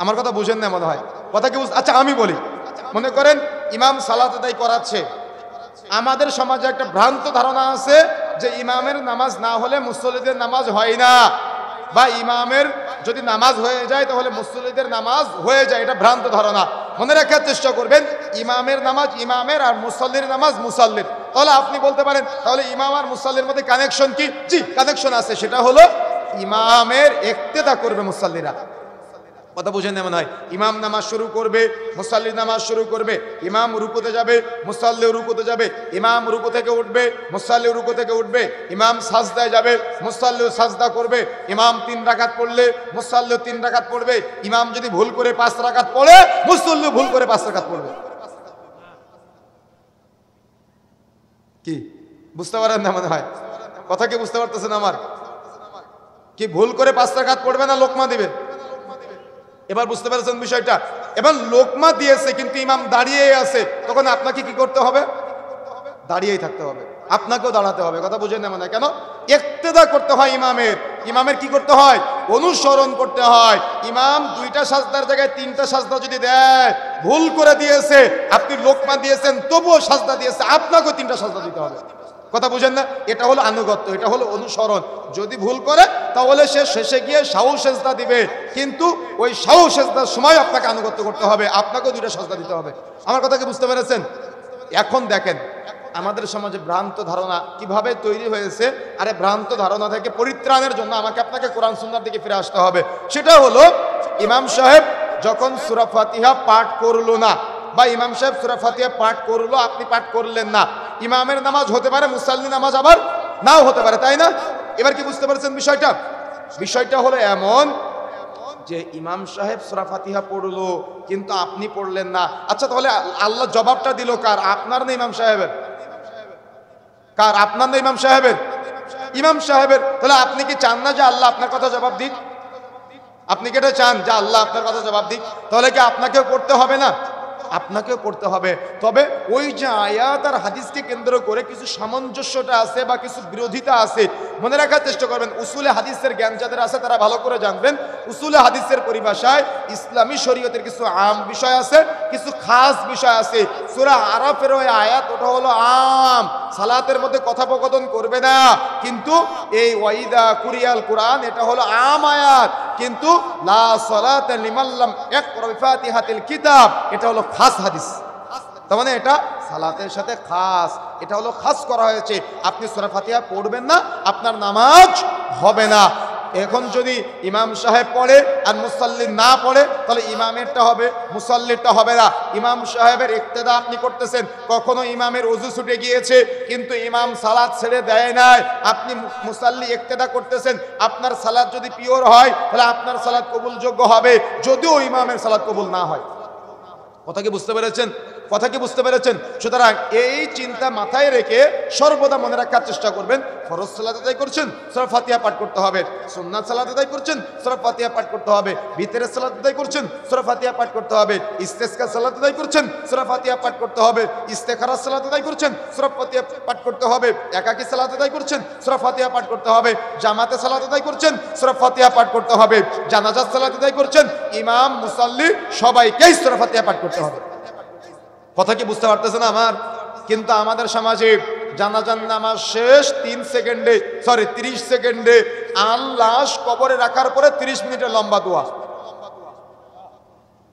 আমার কথা বুঝেন না মনে হয়। কথা কি? আচ্ছা আমি বলি, মনে করেন ইমাম সালাত আদায় করাচ্ছে, আমাদের সমাজে একটা ভ্রান্ত ধারণা আছে যে ইমামের নামাজ না হলে মুসল্লিদের নামাজ হয় না, বা ইমামের যদি নামাজ হয়ে যায় তাহলে মুসল্লিদের নামাজ হয়ে যায়, এটা ভ্রান্ত ধারণা। মনে রাখার চেষ্টা করবেন, ইমামের নামাজ ইমামের, আর মুসল্লির নামাজ মুসল্লির। তাহলে আপনি বলতে পারেন, তাহলে ইমাম আর মুসল্লির মধ্যে কানেকশন কি? জি, কানেকশন আছে। সেটা হলো ইমামের ইক্তেদা করবে মুসল্লিরা। কথা বুঝেন না মনে হয়। ইমাম নামাজ শুরু করবে, মুসাল্লি নামাজ শুরু করবে, ইমাম রুকুতে যাবে, মুসাল্লি রুকুতে যাবে, ইমাম রুকু থেকে উঠবে, মুসাল্লি রুকু থেকে উঠবে, ইমাম সাজদায় যাবে, মুসাল্লি সাজদা করবে, ইমাম 3 রাকাত পড়লে মুসাল্লি 3 রাকাত পড়বে, ইমাম যদি ভুল করে 5 রাকাত পড়ে, মুসাল্লি ভুল করে 5 রাকাত পড়বে। কি বুঝতে পারেন না মনে হয়? কথা কি বুঝতে পারতেছেন আমার? কি ভুল করে 5 রাকাত পড়বে না লোকমা দিবে? এবার বুঝতে পেরেছেন বিষয়টা? এবার লোকমা দিয়েছে কিন্তু ইমাম দাঁড়িয়ে আছে, তখন আপনাকে কি করতে হবে? দাঁড়িয়েই থাকতে হবে, আপনাকেও দাঁড়াতে হবে। কথা বুঝেন না মানে? কেন? ইক্তেদা করতে হয় ইমামের। ইমামের কি করতে হয়? অনুসরণ করতে হয়। ইমাম 2টা সাজদার জায়গায় 3টা সাজদা যদি দেয়, ভুল করে দিয়েছে, আপনি লোকমা দিয়েছেন তবুও সাজদা দিয়েছে, আপনাকেও 3টা সাজদা দিতে হবে। কথা বুঝেন না? এটা হলো আনুগত্য, এটা হলো অনুসরণ। যদি ভুল করে তাহলে সে শেষে গিয়ে সাহু সেজদা দিবে, কিন্তু ওই সাহু সেজদার সময় আপনাকে আনুগত্য করতে হবে, আপনাকেও 2টা সাজদা দিতে হবে। আমার কথা কি বুঝতে পেরেছেন? এখন দেখেন আমাদের সমাজে ভ্রান্ত ধারণা কিভাবে তৈরি হয়েছে। আরে ভ্রান্ত ধারণা থেকে পরিত্রাণের জন্য আমাকে আপনাকে কোরআন সুন্নাহর দিকে ফিরে আসতে হবে। সেটা হলো, ইমাম সাহেব যখন সূরা ফাতিহা পাঠ করলো না, বা ইমাম সাহেব সূরা ফাতিহা পাঠ করলো, আপনি পাঠ করলেন না, ইমামের নামাজ হতে পারে, মুসাল্লি নামাজ আবার নাও হতে পারে, তাই না? এবার কি বুঝতে পারছেন বিষয়টা? বিষয়টা হলো এমন যে ইমাম সাহেব সূরা ফাতিহা পড়লো কিন্তু আপনি পড়লেন না। আচ্ছা, তাহলে আল্লাহ জবাবটা দিল কার? আপনার না ইমাম সাহেবের? কার? আপনার না ইমাম সাহেবের? ইমাম সাহেবের। তাহলে আপনি কি চান না যে আল্লাহ আপনার কথা জবাব দিক? আপনি কি এটা চান যে আল্লাহ আপনার কথা জবাব দিক? তাহলে কি আপনাকেও পড়তে হবে না? আপনাকেও পড়তে হবে। তবে ওই যে আয়াত আর হাদিসকে কেন্দ্র করে কিছু সামঞ্জস্যতা আছে বা কিছু বিরোধিতা আছে, মনে রাখার চেষ্টা করবেন। উসুলে হাদিসের জ্ঞান যাদের আছে তারা ভালো করে জানবেন, উসুলে হাদিসের পরিভাষায় ইসলামী শরীয়তের কিছু আম বিষয় আছে, কিছু খাস বিষয় আছে। সূরা আরাফের ওই আয়াত, ওটা হলো আম, সালাতের মধ্যে কথোপকথন করবে না, কিন্তু এই ওয়াইদা কুরিয়াল কুরআন এটা হলো আম আয়াত, কিন্তু লা সালাতা লিমান লাম ইয়াকরা বিফাতিহাতিল কিতাব এটা হলো খাস হাদিস। তার মানে এটা সালাতের সাথে খাস, এটা হলো খাস করা হয়েছে। আপনি সূরা ফাতিহা পড়বেন না, আপনার নামাজ হবে না। এখন যদি ইমাম সাহেব পড়ে আর মুসাল্লি না পড়ে, তাহলে ইমামেরটা হবে, মুসাল্লিরটা হবে না। ইমাম সাহেবের ইক্তেদা আপনি করতেছেন, কখনো ইমামের ওযু ছুটে গিয়েছে কিন্তু ইমাম সালাত ছেড়ে দেয় নাই, আপনি মুসাল্লি ইক্তেদা করতেছেন, আপনার সালাত যদি পিওর হয় তাহলে আপনার সালাত কবুলযোগ্য হবে, যদিও ইমামের সালাত কবুল না হয়। কথা কি বুঝতে পেরেছেন? কথা কি বুঝতে পেরেছেন? সুতরাং এই চিন্তা মাথায় রেখে সর্বদা মনে রাখার চেষ্টা করবেন, ফরজ সালাত আদায় করছেন সূরা ফাতিহা পাঠ করতে হবে, সুন্নাত সালাত আদায় করছেন সূরা ফাতিহা পাঠ করতে হবে, ভিতরের সালাত আদায় করছেন সূরা ফাতিহা পাঠ করতে হবে, ইস্তেসকা সালাত আদায় করছেন সূরা ফাতিহা পাঠ করতে হবে, ইস্তেখারার সালাত আদায় করছেন সূরা ফাতিহা পাঠ করতে হবে, একাকী সালাত আদায় করছেন সূরা ফাতিহা পাঠ করতে হবে, জামাতে সালাত আদায় করছেন সূরা ফাতিহা পাঠ করতে হবে, জানাজাত সালাত আদায় করছেন ইমাম মুসাল্লি সবাইকেই সূরা ফাতিহা পাঠ করতে হবে। কথা কি বুঝতে পারতেছেন আমার? কিন্তু আমাদের সমাজে জানাজার নামাজ শেষ 30 সেকেন্ডে লাশ কবরে রাখার পরে 30 মিনিটের লম্বা দোয়া।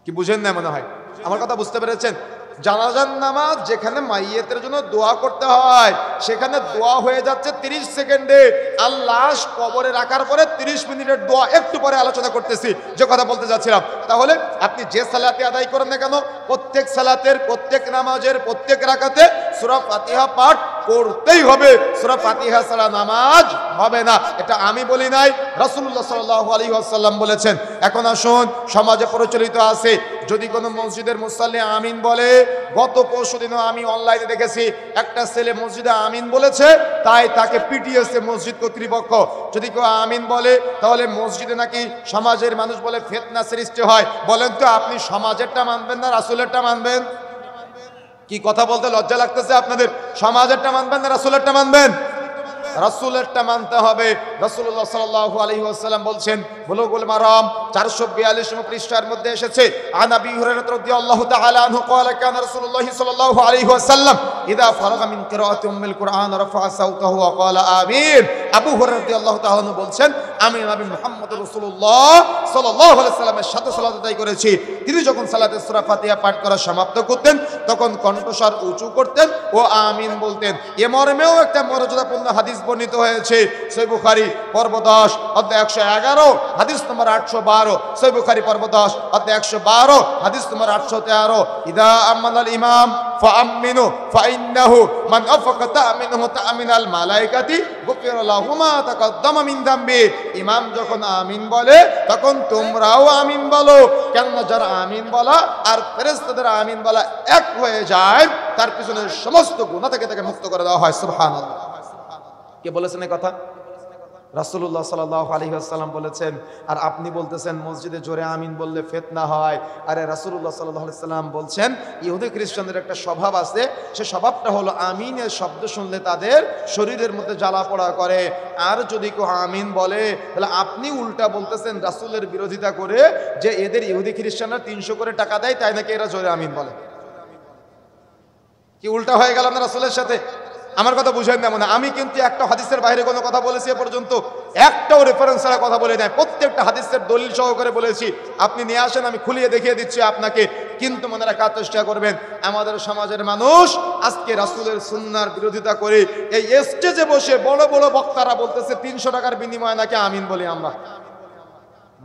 কি বুঝেন না মনে হয়? আমার কথা বুঝতে পেরেছেন? জানাজার নামাজ যেখানে মাইয়েতের জন্য দোয়া করতে হয় সেখানে দোয়া হয়ে যাচ্ছে 30 সেকেন্ডে, আর লাশ কবরে রাখার পরে 30 মিনিটের দোয়া। একটু পরে আলোচনা করতেছি যে কথা বলতে যাচ্ছিলাম। তাহলে আপনি যে সালাতে আদায় করেন না কেন, প্রত্যেক সালাতের, প্রত্যেক নামাজের, প্রত্যেক রাকাতে সূরা ফাতিহা পাঠ করতেই হবে। সূরা ফাতিহা ছাড়া নামাজ হবে না। এটা আমি বলি নাই, রাসূলুল্লাহ সাল্লাল্লাহু আলাইহি ওয়াসাল্লাম বলেছেন। এখন আসুন, সমাজে প্রচলিত আছে যদি কোনো মসজিদের মুসাল্লি আমিন বলে, গত পরশুদিনও আমি অনলাইনে দেখেছি একটা ছেলে মসজিদে আমিন বলেছে, তাই তাকে পিটিয়েছে মসজিদ কর্তৃপক্ষ। যদি কেউ আমিন বলে তাহলে মসজিদে নাকি সমাজের মানুষ বলে ফিতনা সৃষ্টি হয়। বলেন তো আপনি সমাজেরটা মানবেন না রাসূলেরটা মানবেন? কি কথা বলতে লজ্জা লাগতেছে আপনাদের? সমাজেরটা মানবেন না রাসূলেরটা মানবেন? রাসূলেরটা মানতে হবে। রাসূলুল্লাহ সাল্লাল্লাহু আলাইহি ওয়াসাল্লাম বলছেন, বুলুগুল মারাম 442 নম্বর পৃষ্ঠার মধ্যে এসেছে, আন আবি হুরায়রা রাদিয়াল্লাহু তাআলা আনহু قال كان رسول الله صلى الله عليه وسلم اذا فرغ من قراءة ام القرآن رفع صوته وقال آمين। আবু হুরায়রা রাদিয়াল্লাহু তাআলা বলছেন, আমি নবী মুহাম্মদ রাসূলুল্লাহ সাল্লাল্লাহু আলাইহি ওয়াসাল্লামের সাথে সালাত আদায় করেছি। তিনি যখন সালাতে সূরা ফাতিহা পাঠ করা সমাপ্ত করতেন তখন কণ্ঠস্বর উঁচু করতেন ও আমিন বলতেন। এ মর্মেও একটা মর্যাদাপূর্ণ হাদিস বর্ণিত হয়েছে সহিহ বুখারী পর্ব 10 অধ্যায় 111 হাদিস নম্বর 812, সহিহ বুখারী পর্ব 10 অধ্যায় 112 হাদিস নম্বর 813, ইদা আমানাল ইমাম ফাআমিনু ফাইন্নাহু মান আফাকা তামিনুহু তামিনাল মালায়েকাতি গুফিরা লাহু মা তাকাদ্দামা মিন যামবি। ইমাম যখন আমিন বলে তখন তোমরাও আমিন বলো, কেননা যারা আমিন বলা আর ফেরেশতাদের আমিন বলা এক হয়ে যায়, তার পিছনে সমস্ত গুনাহ থেকে তাকে মুক্ত করে দেওয়া হয়। সুবহানাল্লাহ। কে বলেছেন এই কথা? রাসূলুল্লাহ সাল্লাল্লাহু আলাইহি ওয়াসাল্লাম বলেছেন। আর আপনি বলতেছেন মসজিদে জোরে আমিন বললে ফিতনা হয়। আরে রাসূলুল্লাহ সাল্লাল্লাহু আলাইহি ওয়াসাল্লাম বলছেন ইহুদি খ্রিস্টানদের একটা স্বভাব আছে, সে স্বভাবটা হলো আমিনের শব্দ শুনলে তাদের শরীরের মধ্যে জ্বালা পোড়া করে। আর যদি কেউ আমিন বলে তাহলে আপনি উল্টা বলতেছেন রাসূলের বিরোধিতা করে, যে এদের ইহুদি খ্রিস্টানরা 300 করে টাকা দেয় তাই নাকি এরা জোরে আমিন বলে। কি উল্টা হয়ে গেল না রাসূলের সাথে? আমার কথা বুঝেন না মনে? আমি কিন্তু একটা হাদিসের বাইরে কোনো কথা বলেছি এ পর্যন্ত? একটাও রেফারেন্স ছাড়া কথা বলে নাই, প্রত্যেকটা হাদিসের দলিল সহকারে বলেছি। আপনি নিয়ে আসেন, আমি খুলিয়ে দেখিয়ে দিচ্ছি আপনাকে। কিন্তু মনে রাখার চেষ্টা করবেন, আমাদের সমাজের মানুষ আজকে রাসূলের সুন্নাহর বিরোধিতা করে এই স্টেজে বসে বড় বড় বক্তারা বলতেছে 300 টাকার বিনিময়ে নাকি আমিন বলি আমরা।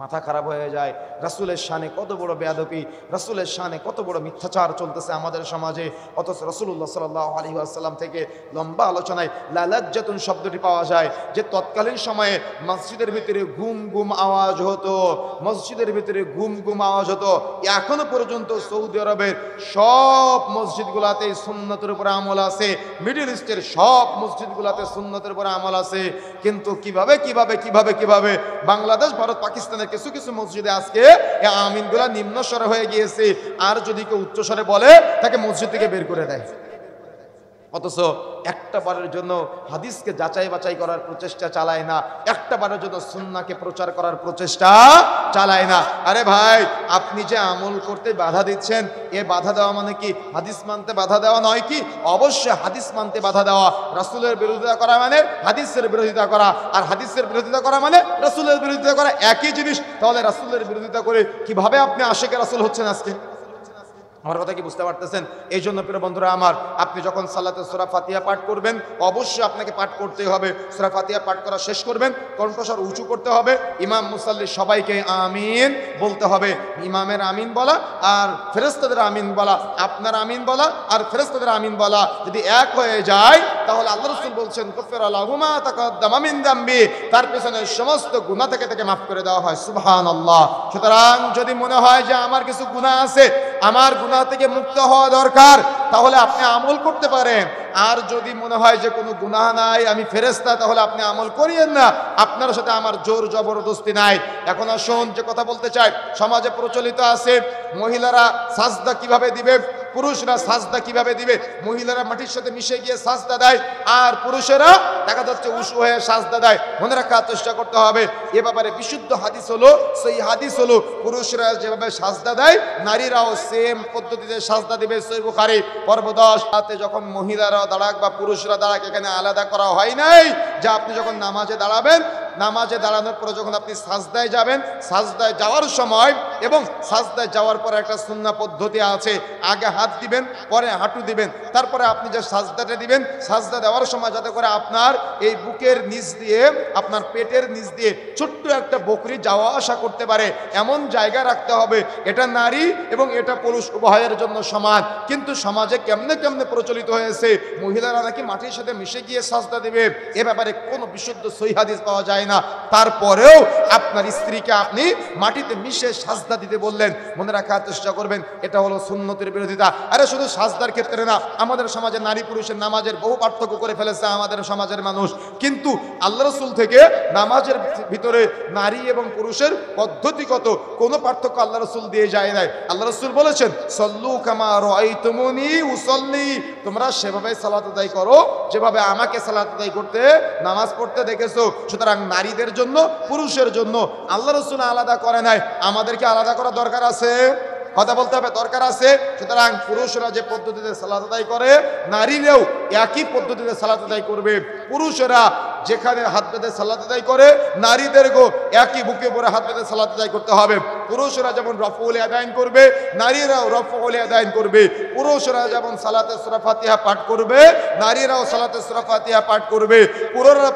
মাথা খারাপ হয়ে যায়। রাসূলের শানে কত বড় বেয়াদবি, রাসূলের শানে কত বড় মিথ্যাচার চলতেছে আমাদের সমাজে। অথচ রাসূলুল্লাহ সাল্লাল্লাহু আলাইহি ওয়াসাল্লাম থেকে লম্বা আলোচনায় লালাজ্জাতুন শব্দটি পাওয়া যায়, যে তৎকালীন সময়ে মসজিদের ভিতরে ঘুম ঘুম আওয়াজ হতো, মসজিদের ভিতরে ঘুম ঘুম আওয়াজ হতো। এখনো পর্যন্ত সৌদি আরবের সব মসজিদগুলোতে সুন্নতের উপর আমল আছে, মিডল ইস্টের সব মসজিদগুলোতে সুন্নতের উপর আমল আছে। কিন্তু কিভাবে কিভাবে কিভাবে কিভাবে বাংলাদেশ, ভারত, পাকিস্তানের কিছু কিছু মসজিদে আজকে এই আমিনগুলা নিম্ন স্বরে হয়ে গিয়েছে। আর যদি কেউ উচ্চ স্বরে বলে তাকে মসজিদ থেকে বের করে দেয়। অথচ একটা বারের জন্য হাদিসকে যাচাই বাছাই করার প্রচেষ্টা চালায় না, একটা বারের জন্য সুন্নাহকে প্রচার করার প্রচেষ্টা চালায় না। আরে ভাই, আপনি যে আমল করতে বাধা দিচ্ছেন, এ বাধা দেওয়া মানে কি হাদিস মানতে বাধা দেওয়া নয় কি? অবশ্যই হাদিস মানতে বাধা দেওয়া। রাসূলের বিরোধিতা করা মানে হাদিসের বিরোধিতা করা, আর হাদিসের বিরোধিতা করা মানে রাসূলের বিরোধিতা করা, একই জিনিস। তাহলে রাসূলের বিরোধিতা করে কিভাবে আপনি আশিকে রাসূল হচ্ছেন আজকে? আমার কথা কি বুঝতে পারতেছেন? এই জন্য প্রিয় বন্ধুরা আমার, আপনি যখন সালাতে সূরা ফাতিহা পাঠ করবেন অবশ্যই আপনাকে পাঠ করতেই হবে। সূরা ফাতিহা পাঠ করা শেষ করবেন, কণ্ঠস্বর উঁচু করতে হবে, ইমাম মুসাল্লি সবাইকে আমিন বলতে হবে। ইমামের আমিন বলা আর ফেরেশতাদের আমিন বলা, আপনার আমিন বলা আর ফেরেশতাদের আমিন বলা যদি এক হয়ে যায় তাহলে আল্লাহ রাসূল বলছেন গফিরা লাহু মা তাকাদ্দামা মিন যামবি, তার পেছনের সমস্ত গুনাহ থেকে মাফ করে দেওয়া হয়। সুবহানাল্লাহ। সুতরাং যদি মনে হয় যে আমার কিছু গুনাহ আছে, আমার গুনাহ থেকে মুক্ত হওয়া দরকার, তাহলে আপনি আমল করতে পারেন। আর যদি মনে হয় যে কোনো গুনাহ নাই, আমি ফেরেশতা, তাহলে আপনি আমল করিয়েন না। আপনার সাথে আমার জোর জবরদস্তি নাই। এখন আসুন যে কথা বলতে চাই, সমাজে প্রচলিত আছে মহিলারা সাজদা কিভাবে দিবে, পুরুষরা সাজদা কিভাবে দিবে। মহিলারা মাটির সাথে মিশে গিয়ে সাজদা দেয়, আর পুরুষেরা দেখা যাচ্ছে উঁচু হয়ে সাজদা দেয়। মনে রাখার চেষ্টা করতে হবে, এ ব্যাপারে বিশুদ্ধ হাদিস হলো, সেই হাদিস হলো পুরুষরা যেভাবে সাজদা দেয় নারীরাও সেম পদ্ধতিতে সাজদা দিবে। সহিহ বুখারী পর্ব 10 তাতে যখন মহিলারা দাঁড়াক বা পুরুষরা দাঁড়াক, এখানে আলাদা করা হয় নাই যে আপনি যখন নামাজে দাঁড়াবেন, নামাজে দাঁড়ানোর পরে যখন আপনি সাজদায় যাবেন, সাজদায় যাওয়ার সময় এবং সাজদায় যাওয়ার পরে একটা সুন্নাহ পদ্ধতি আছে, আগে হাত দিবেন, পরে হাঁটু দিবেন, তারপরে আপনি যে সাজদাটা দিবেন, সাজদা দেওয়ার সময় যাতে করে আপনার এই বুকের নিচ দিয়ে, আপনার পেটের নিচ দিয়ে ছোট্ট একটা বকরি যাওয়া আসা করতে পারে, এমন জায়গা রাখতে হবে। এটা নারী এবং এটা পুরুষ উভয়ের জন্য সমান। কিন্তু সমাজে কেমনে কেমনে প্রচলিত হয়েছে মহিলারা নাকি মাটির সাথে মিশে গিয়ে সাজদা দিবে, এ ব্যাপারে কোনো বিশুদ্ধ সহিহ হাদিস পাওয়া যায় না। তারপরেও আপনার স্ত্রীকে আপনি মাটিতে মিশে সাজদা দিতে বললেন, মনে রাখার চেষ্টা করবেন এটা হলো সুন্নতের বিরোধিতা। আরে শুধু সাজদার ক্ষেত্রে না, আমাদের সমাজে নারী পুরুষের নামাজের বহু পার্থক্য করে ফেলেছে আমাদের সমাজের মানুষ। কিন্তু আল্লাহ রাসূল থেকে নামাজের ভিতরে নারী এবং পুরুষের পদ্ধতিগত কোনো পার্থক্য আল্লাহ রাসূল দিয়ে যায় নাই। আল্লাহ রাসূল বলেছেন সল্লু কামা রাআইতুমুনি উসাল্লি, তোমরা সেভাবে সালাত আদায় করো যেভাবে আমাকে সালাত আদায় করতে, নামাজ পড়তে দেখেছো। সুতরাং নারীদের জন্য পুরুষের জন্য আল্লাহ রাসূল আলাদা করে নাই, আমাদেরকে আলাদা করা দরকার আছে, কথা বলতে হবে, দরকার আছে। সুতরাং পুরুষরা যে পদ্ধতিতে সালাত আদায় করে, নারীরাও একই পদ্ধতিতে সালাত আদায় করবে। পুরুষেরা যেখানে হাত বেঁধে সালাত আদায় করে, নারীদেরকেও একই বুকে পরে হাত বেঁধে সালাত আদায় করতে হবে। পুরুষরা যেমন রফউল ইয়াদাইন করবে, নারীরাও রফউল ইয়াদাইন করবে। পুরুষরা যেমন সালাতে সূরা ফাতিহা পাঠ করবে, নারীরাও সালাতে সূরা ফাতিহা পাঠ করবে।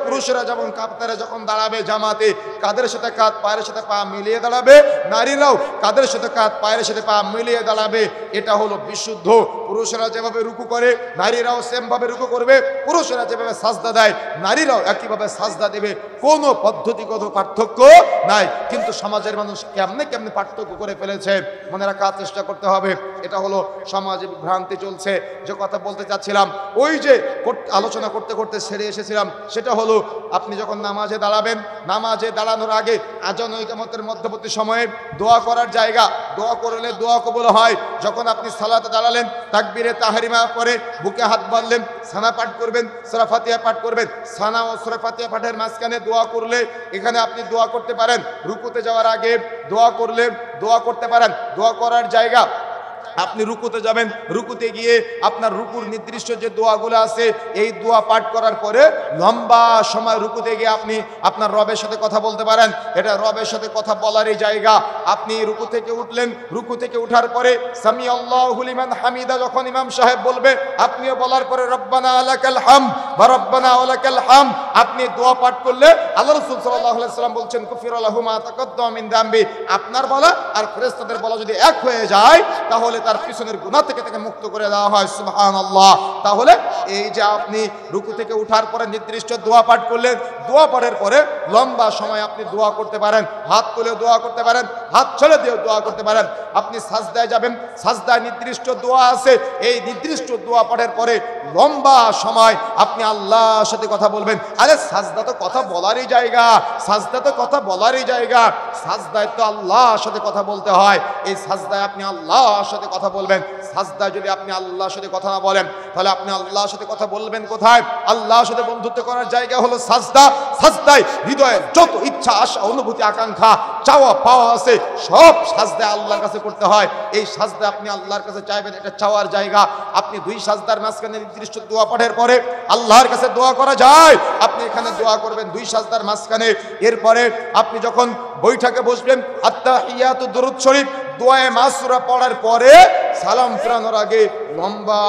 পুরুষরা যেমন কাতারে যখন দাঁড়াবে জামাতে, কাঁধের সাথে কাঁধ, পায়ের সাথে পা মিলিয়ে দাঁড়াবে, নারীরাও কাঁধের সাথে কাঁধ, পায়ের সাথে পা মিলিয়ে দাঁড়াবে। এটা হলো বিশুদ্ধ। পুরুষরা যেভাবে রুকু করে, নারীরাও সেম ভাবে রুকু করবে। পুরুষরা যেভাবে সাজদা দেয়, নারীরাও একইভাবে সাজদা দেবে। কোনো পদ্ধতিগত পার্থক্য নাই। কিন্তু সমাজের মানুষ কেমনে কেমনে পার্থক্য করে ফেলেছে, মনে রাখার চেষ্টা করতে হবে। এটা হলো সমাজে ভ্রান্তি চলছে। যে কথা বলতে চাচ্ছিলাম, ওই যে আলোচনা করতে করতে ছেড়ে এসেছিলাম, সেটা হলো আপনি যখন নামাজে দাঁড়াবেন, নামাজে দাঁড়ানোর আগে আজান ও ইকামতের মধ্যবর্তী সময়ে দোয়া করার জায়গা, দোয়া করলে দোয়া কবুল হয়। যখন আপনি সালাতে দাঁড়ালেন, তাকবীরে তাহরিমা পরে বুকে হাত বাঁধলেন, সানা পাঠ করবেন, সূরা ফাতিহা পাঠ করবেন। সানা ও সূরা ফাতিহা পাঠের মাঝখানে দোয়া করলে এখানে আপনি দোয়া করতে পারেন। রুকুতে যাওয়ার আগে দোয়া করলে দোয়া করতে পারেন। দোয়া করার জায়গা, আপনি রুকুতে যাবেন, রুকুতে গিয়ে আপনার রুকুর নির্দিষ্ট যে দোয়াগুলো আছে, এই দোয়া পাঠ করার পরে লম্বা সময় রুকুতে গিয়ে আপনি আপনার রবের সাথে কথা বলতে পারেন। এটা রবের সাথে কথা বলারই জায়গা। আপনি রুকু থেকে উঠলেন, রুকু থেকে উঠার পরে সামি আল্লাহু লিমান হামিদা যখন ইমাম সাহেব বলবে, আপনিও বলার পরে রব্বানা আলাকাল হামদ বা রব্বানা ওয়ালাকাল হামদ, আপনি দোয়া পাঠ করলে আল্লাহ রাসূল সাল্লাল্লাহু আলাইহি ওয়াসাল্লাম বলছেন কুফিরা লাহু মা তাকাদ্দামা মিন যামবি। আপনার বলা আর ফেরেশতাদের বলা যদি এক হয়ে যায়, তাহলে তার পিছনের গুনাহ থেকে তাকে মুক্ত করে দেওয়া হয়। সুবহানাল্লাহ। তাহলে এই যে আপনি রুকু থেকে উঠার পরে নির্দিষ্ট দোয়া পাঠ করলেন, দোয়া পাঠের পরে লম্বা সময় আপনি দোয়া করতে পারেন। হাত তুলে দোয়া করতে পারেন, হাত ছেড়ে দিয়ে দোয়া করতে পারেন। আপনি সাজদায় যাবেন, সাজদায় নির্দিষ্ট দোয়া আছে, এই নির্দিষ্ট দোয়া পাঠের পরে লম্বা সময় আপনি আল্লাহর সাথে কথা বলবেন। আরে সাজদা তো কথা বলারই জায়গা, সাজদা তো কথা বলারই জায়গা। সাজদায় তো আল্লাহর সাথে কথা বলতে হয়। এই সাজদায় আপনি আল্লাহর সাথে কথা বলবেন। সাজদায় যদি আপনি আল্লাহর সাথে কথা না বলেন, তাহলে আপনি আল্লাহর সাথে কথা বলবেন কোথায়? আল্লাহর সাথে বন্ধুত্ব করার জায়গা হলো সাজদা। সাজদায় হৃদয়ের যত ইচ্ছা, আশা, অনুভূতি, আকাঙ্ক্ষা, চাওয়া পাওয়া আছে, সব সাজদায় আল্লাহর কাছে করতে হয়। এই সাজদা আপনি আল্লাহর কাছে চাইবেন, এটা চাওয়ার জায়গা। আপনি দুই সাজদার মাঝখানে নির্দিষ্ট দোয়া পাঠের পরে আল্লাহর কাছে দোয়া করা যায়, আপনি এখানে দোয়া করবেন দুই সাজদার মাঝখানে। এরপরে আপনি যখন বৈঠকে বসবেন, আত্তাহিয়াতু দুরূদ শরীফ দোয়ায়ে মাসুরা পড়ার পরে সালাম ফেরানোর আগে লম্বা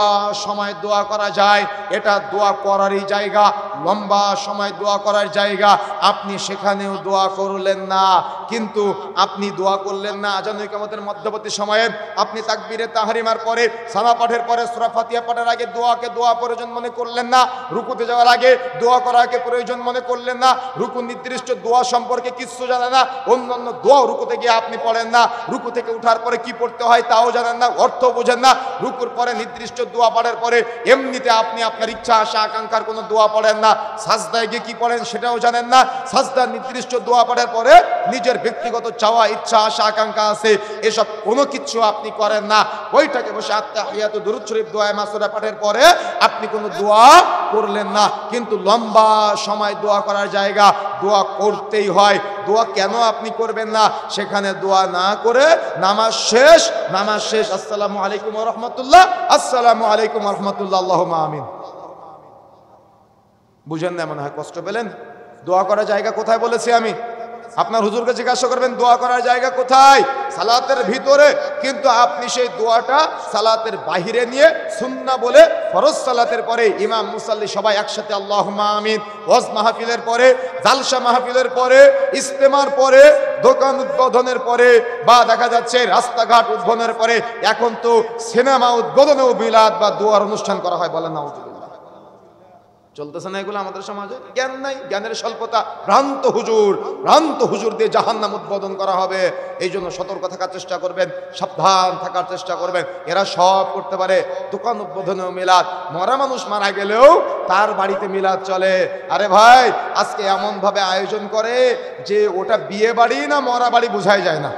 সময় দোয়া করা যায়। এটা দোয়া করারই জায়গা। লম্বা সময় দোয়া করার জায়গা, আপনি সেখানেও দোয়া করলেন না। কিন্তু আপনি দোয়া করলেন না আজান ইকামতের মধ্যবর্তী সময়ে, আপনি তাকবীরে তাহরিমার পরে, সানা পাঠের পরে, সূরা ফাতিহা পাঠের আগে দোয়াকে দোয়া প্রয়োজন মনে করলেন না, রুকুতে যাওয়ার আগে দোয়া করাকে প্রয়োজন মনে করলেন না, রুকু নির্দিষ্ট দোয়া সম্পর্কে কিছু জানেন না, অন্যান্য দোয়া রুকুতে গিয়ে আপনি পড়েন না, রুকু থেকে উঠার পরে কি পড়তে হয় তাও জানেন না, অর্থ বোঝেন না, রুকুর পরে নির্দিষ্ট দোয়া পড়ার পরে এমনিতে আপনি আপনার ইচ্ছা আশা আকাঙ্ক্ষার কোনো দোয়া পড়েন না, সাজদায় গিয়ে কি পড়েন সেটাও জানেন না, সাজদার নির্দিষ্ট দোয়া পড়ার পরে নিজের ব্যক্তিগত চাওয়া ইচ্ছা আশা আকাঙ্ক্ষা আছে এসব কোনো কিছু আপনি করেন না। ওইটাকে বসে আত্তাহিয়াতু দুরূদ শরীফ দোয়া মাসুরা পাঠের পরে আপনি কোনো দোয়া করলেন না। কিন্তু লম্বা সময় দোয়া করার জায়গা, দোয়া করতেই হয়। দোয়া কেন আপনি করবেন না? সেখানে দোয়া না করে নামাজ শেষ আসসালামু আলাইকুম ওয়া রাহমাতুল্লাহ, আসসালামু আলাইকুম ওয়া রাহমাতুল্লাহ, আল্লাহুম্মা আমিন। বুঝেন না মনে হয়, কষ্ট পেলেন? দোয়া করার জায়গা কোথায় বলেছি আমি? আপনার হুজুরকে জিজ্ঞাসা করবেন দোয়া করার জায়গা কোথায়, সালাতের ভিতরে। কিন্তু আপনি সেই দোয়াটা সালাতের বাহিরে নিয়ে সুন্নাহ বলে ফরজ সালাতের পরে ইমাম মুসাল্লি সবাই একসাথে আল্লাহুম্মা আমিন, ওয়াজ মাহফিলের পরে, জালসা মাহফিলের পরে, ইজতেমার পরে, দোকান উদ্বোধনের পরে, বা দেখা যাচ্ছে রাস্তাঘাট উদ্বোধনের পরে, এখন তো সিনেমা উদ্বোধনেও মিলাদ বা দোয়ার অনুষ্ঠান করা হয়। বলেন নাউজুবিল্লাহ। চলতেছে না এগুলো আমাদের সমাজে? জ্ঞান নাই, জ্ঞানের স্বল্পতা, ভ্রান্ত হুজুর দিয়ে জাহান্নাম উদ্বোধন করা হবে। এই জন্য সতর্ক থাকার চেষ্টা করবেন, সাবধান থাকার চেষ্টা করবেন। এরা সব করতে পারে, দোকান উদ্বোধনেও মিলাদ, মরা মানুষ মারা গেলেও তার বাড়িতে মিলাদ চলে। আরে ভাই, আজকে এমন ভাবে আয়োজন করে যে ওটা বিয়ে বাড়ি না মরা বাড়ি বোঝাই যায় না।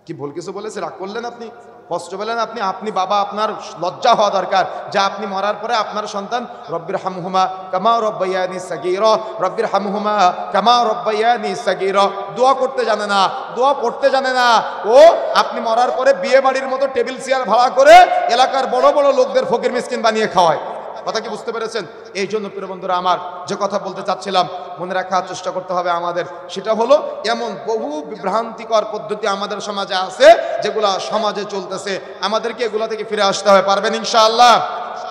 কি ভুল কিছু বলেছে? রাগ করলেন আপনি? কষ্ট পেলেন আপনি? আপনি বাবা, আপনার লজ্জা হওয়া দরকার যে আপনি মরার পরে আপনার সন্তান রব্বির হামহুমা কামা রব্বায়ানি সাগীরা, রব্বির হামহুমা কামা রব্বায়ানি সাগীরা দোয়া করতে জানে না, দোয়া পড়তে জানে না। ও আপনি মরার পরে বিয়ে বাড়ির মতো টেবিল চেয়ার ভাড়া করে এলাকার বড় বড় লোকদের ফকির মিসকিন বানিয়ে খাওয়ায়। কথা কি বুঝতে পেরেছেন? এই জন্য প্রিয় বন্ধুরা আমার, যে কথা বলতে চাচ্ছিলাম মনে রাখার চেষ্টা করতে হবে আমাদের, সেটা হলো এমন বহু বিভ্রান্তিকর পদ্ধতি আমাদের সমাজে আছে যেগুলা সমাজে চলতেছে, আমাদেরকে এগুলা থেকে ফিরে আসতে হবে। পারবেন ইনশাআল্লাহ?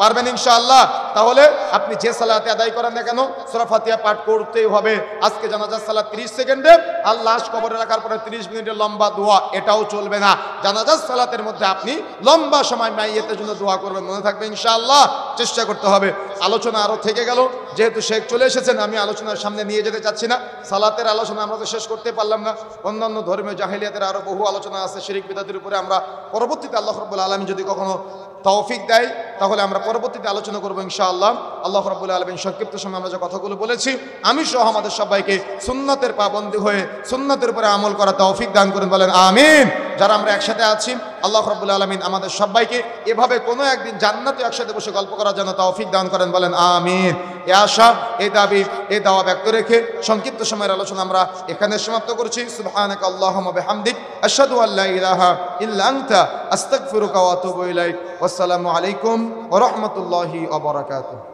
পারবেন ইনশাআল্লাহ? তাহলে আপনি যে সালাতে আদায় করেন না কেন সূরা ফাতিহা পাঠ করতেই হবে। আজকে জানাজার সালাত 30 সেকেন্ডে আর লাশ কবরে রাখার পরে 30 মিনিটের লম্বা দোয়া, এটাও চলবে না। জানাজার সালাতের মধ্যে আপনি লম্বা সময় মাইয়িতের জন্য দোয়া করবেন, মনে থাকবে ইনশাআল্লাহ। চেষ্টা করতে হবে। আলোচনা আরো থেকে গেল, যেহেতু শেখ চলে এসেছেন আমি আলোচনার সামনে নিয়ে যেতে চাচ্ছি না। সালাতের আলোচনা আমরা তো শেষ করতে পারলাম না, অন্যান্য ধর্মীয় জাহেলিয়াতের আরো বহু আলোচনা আছে, শিরক বিদআতের উপরে আমরা পরবর্তীতে আল্লাহ রাব্বুল আলামিন যদি কখনো তৌফিক দেয় তাহলে আমরা পরবর্তীতে আলোচনা করবো ইনশাআল্লাহ। আল্লাহ রাব্বুল আলামিন সংক্ষিপ্ত সময় আমরা যে কথাগুলো বলেছি আমি সহ আমাদের সবাইকে সুন্নাতের পাবন্দী হয়ে সুন্নাতের উপরে আমল করা তৌফিক দান করেন, বলেন আমিন। যারা আমরা একসাথে আছি আল্লাহ রাব্বুল আলামিন আমাদের সবাইকে এভাবে কোনো একদিন জান্নাতে একসাথে বসে গল্প করার জন্য তৌফিক দান করেন, বলেন আমিন। এই আশা, এই দাবি, এই দাওয়া ব্যক্ত রেখে সংক্ষিপ্ত সময়ের আলোচনা আমরা এখানে সমাপ্ত করছি। সুবহানাকা আল্লাহুম্মা বিহামদিক আশহাদু আল্লা ইলাহা ইল্লা আনতা আস্তাগফিরুকা ওয়া আতুবু ইলাইক। আসসালামু আলাইকুম ওয়া রাহমাতুল্লাহি ওয়া বারাকাতুহু।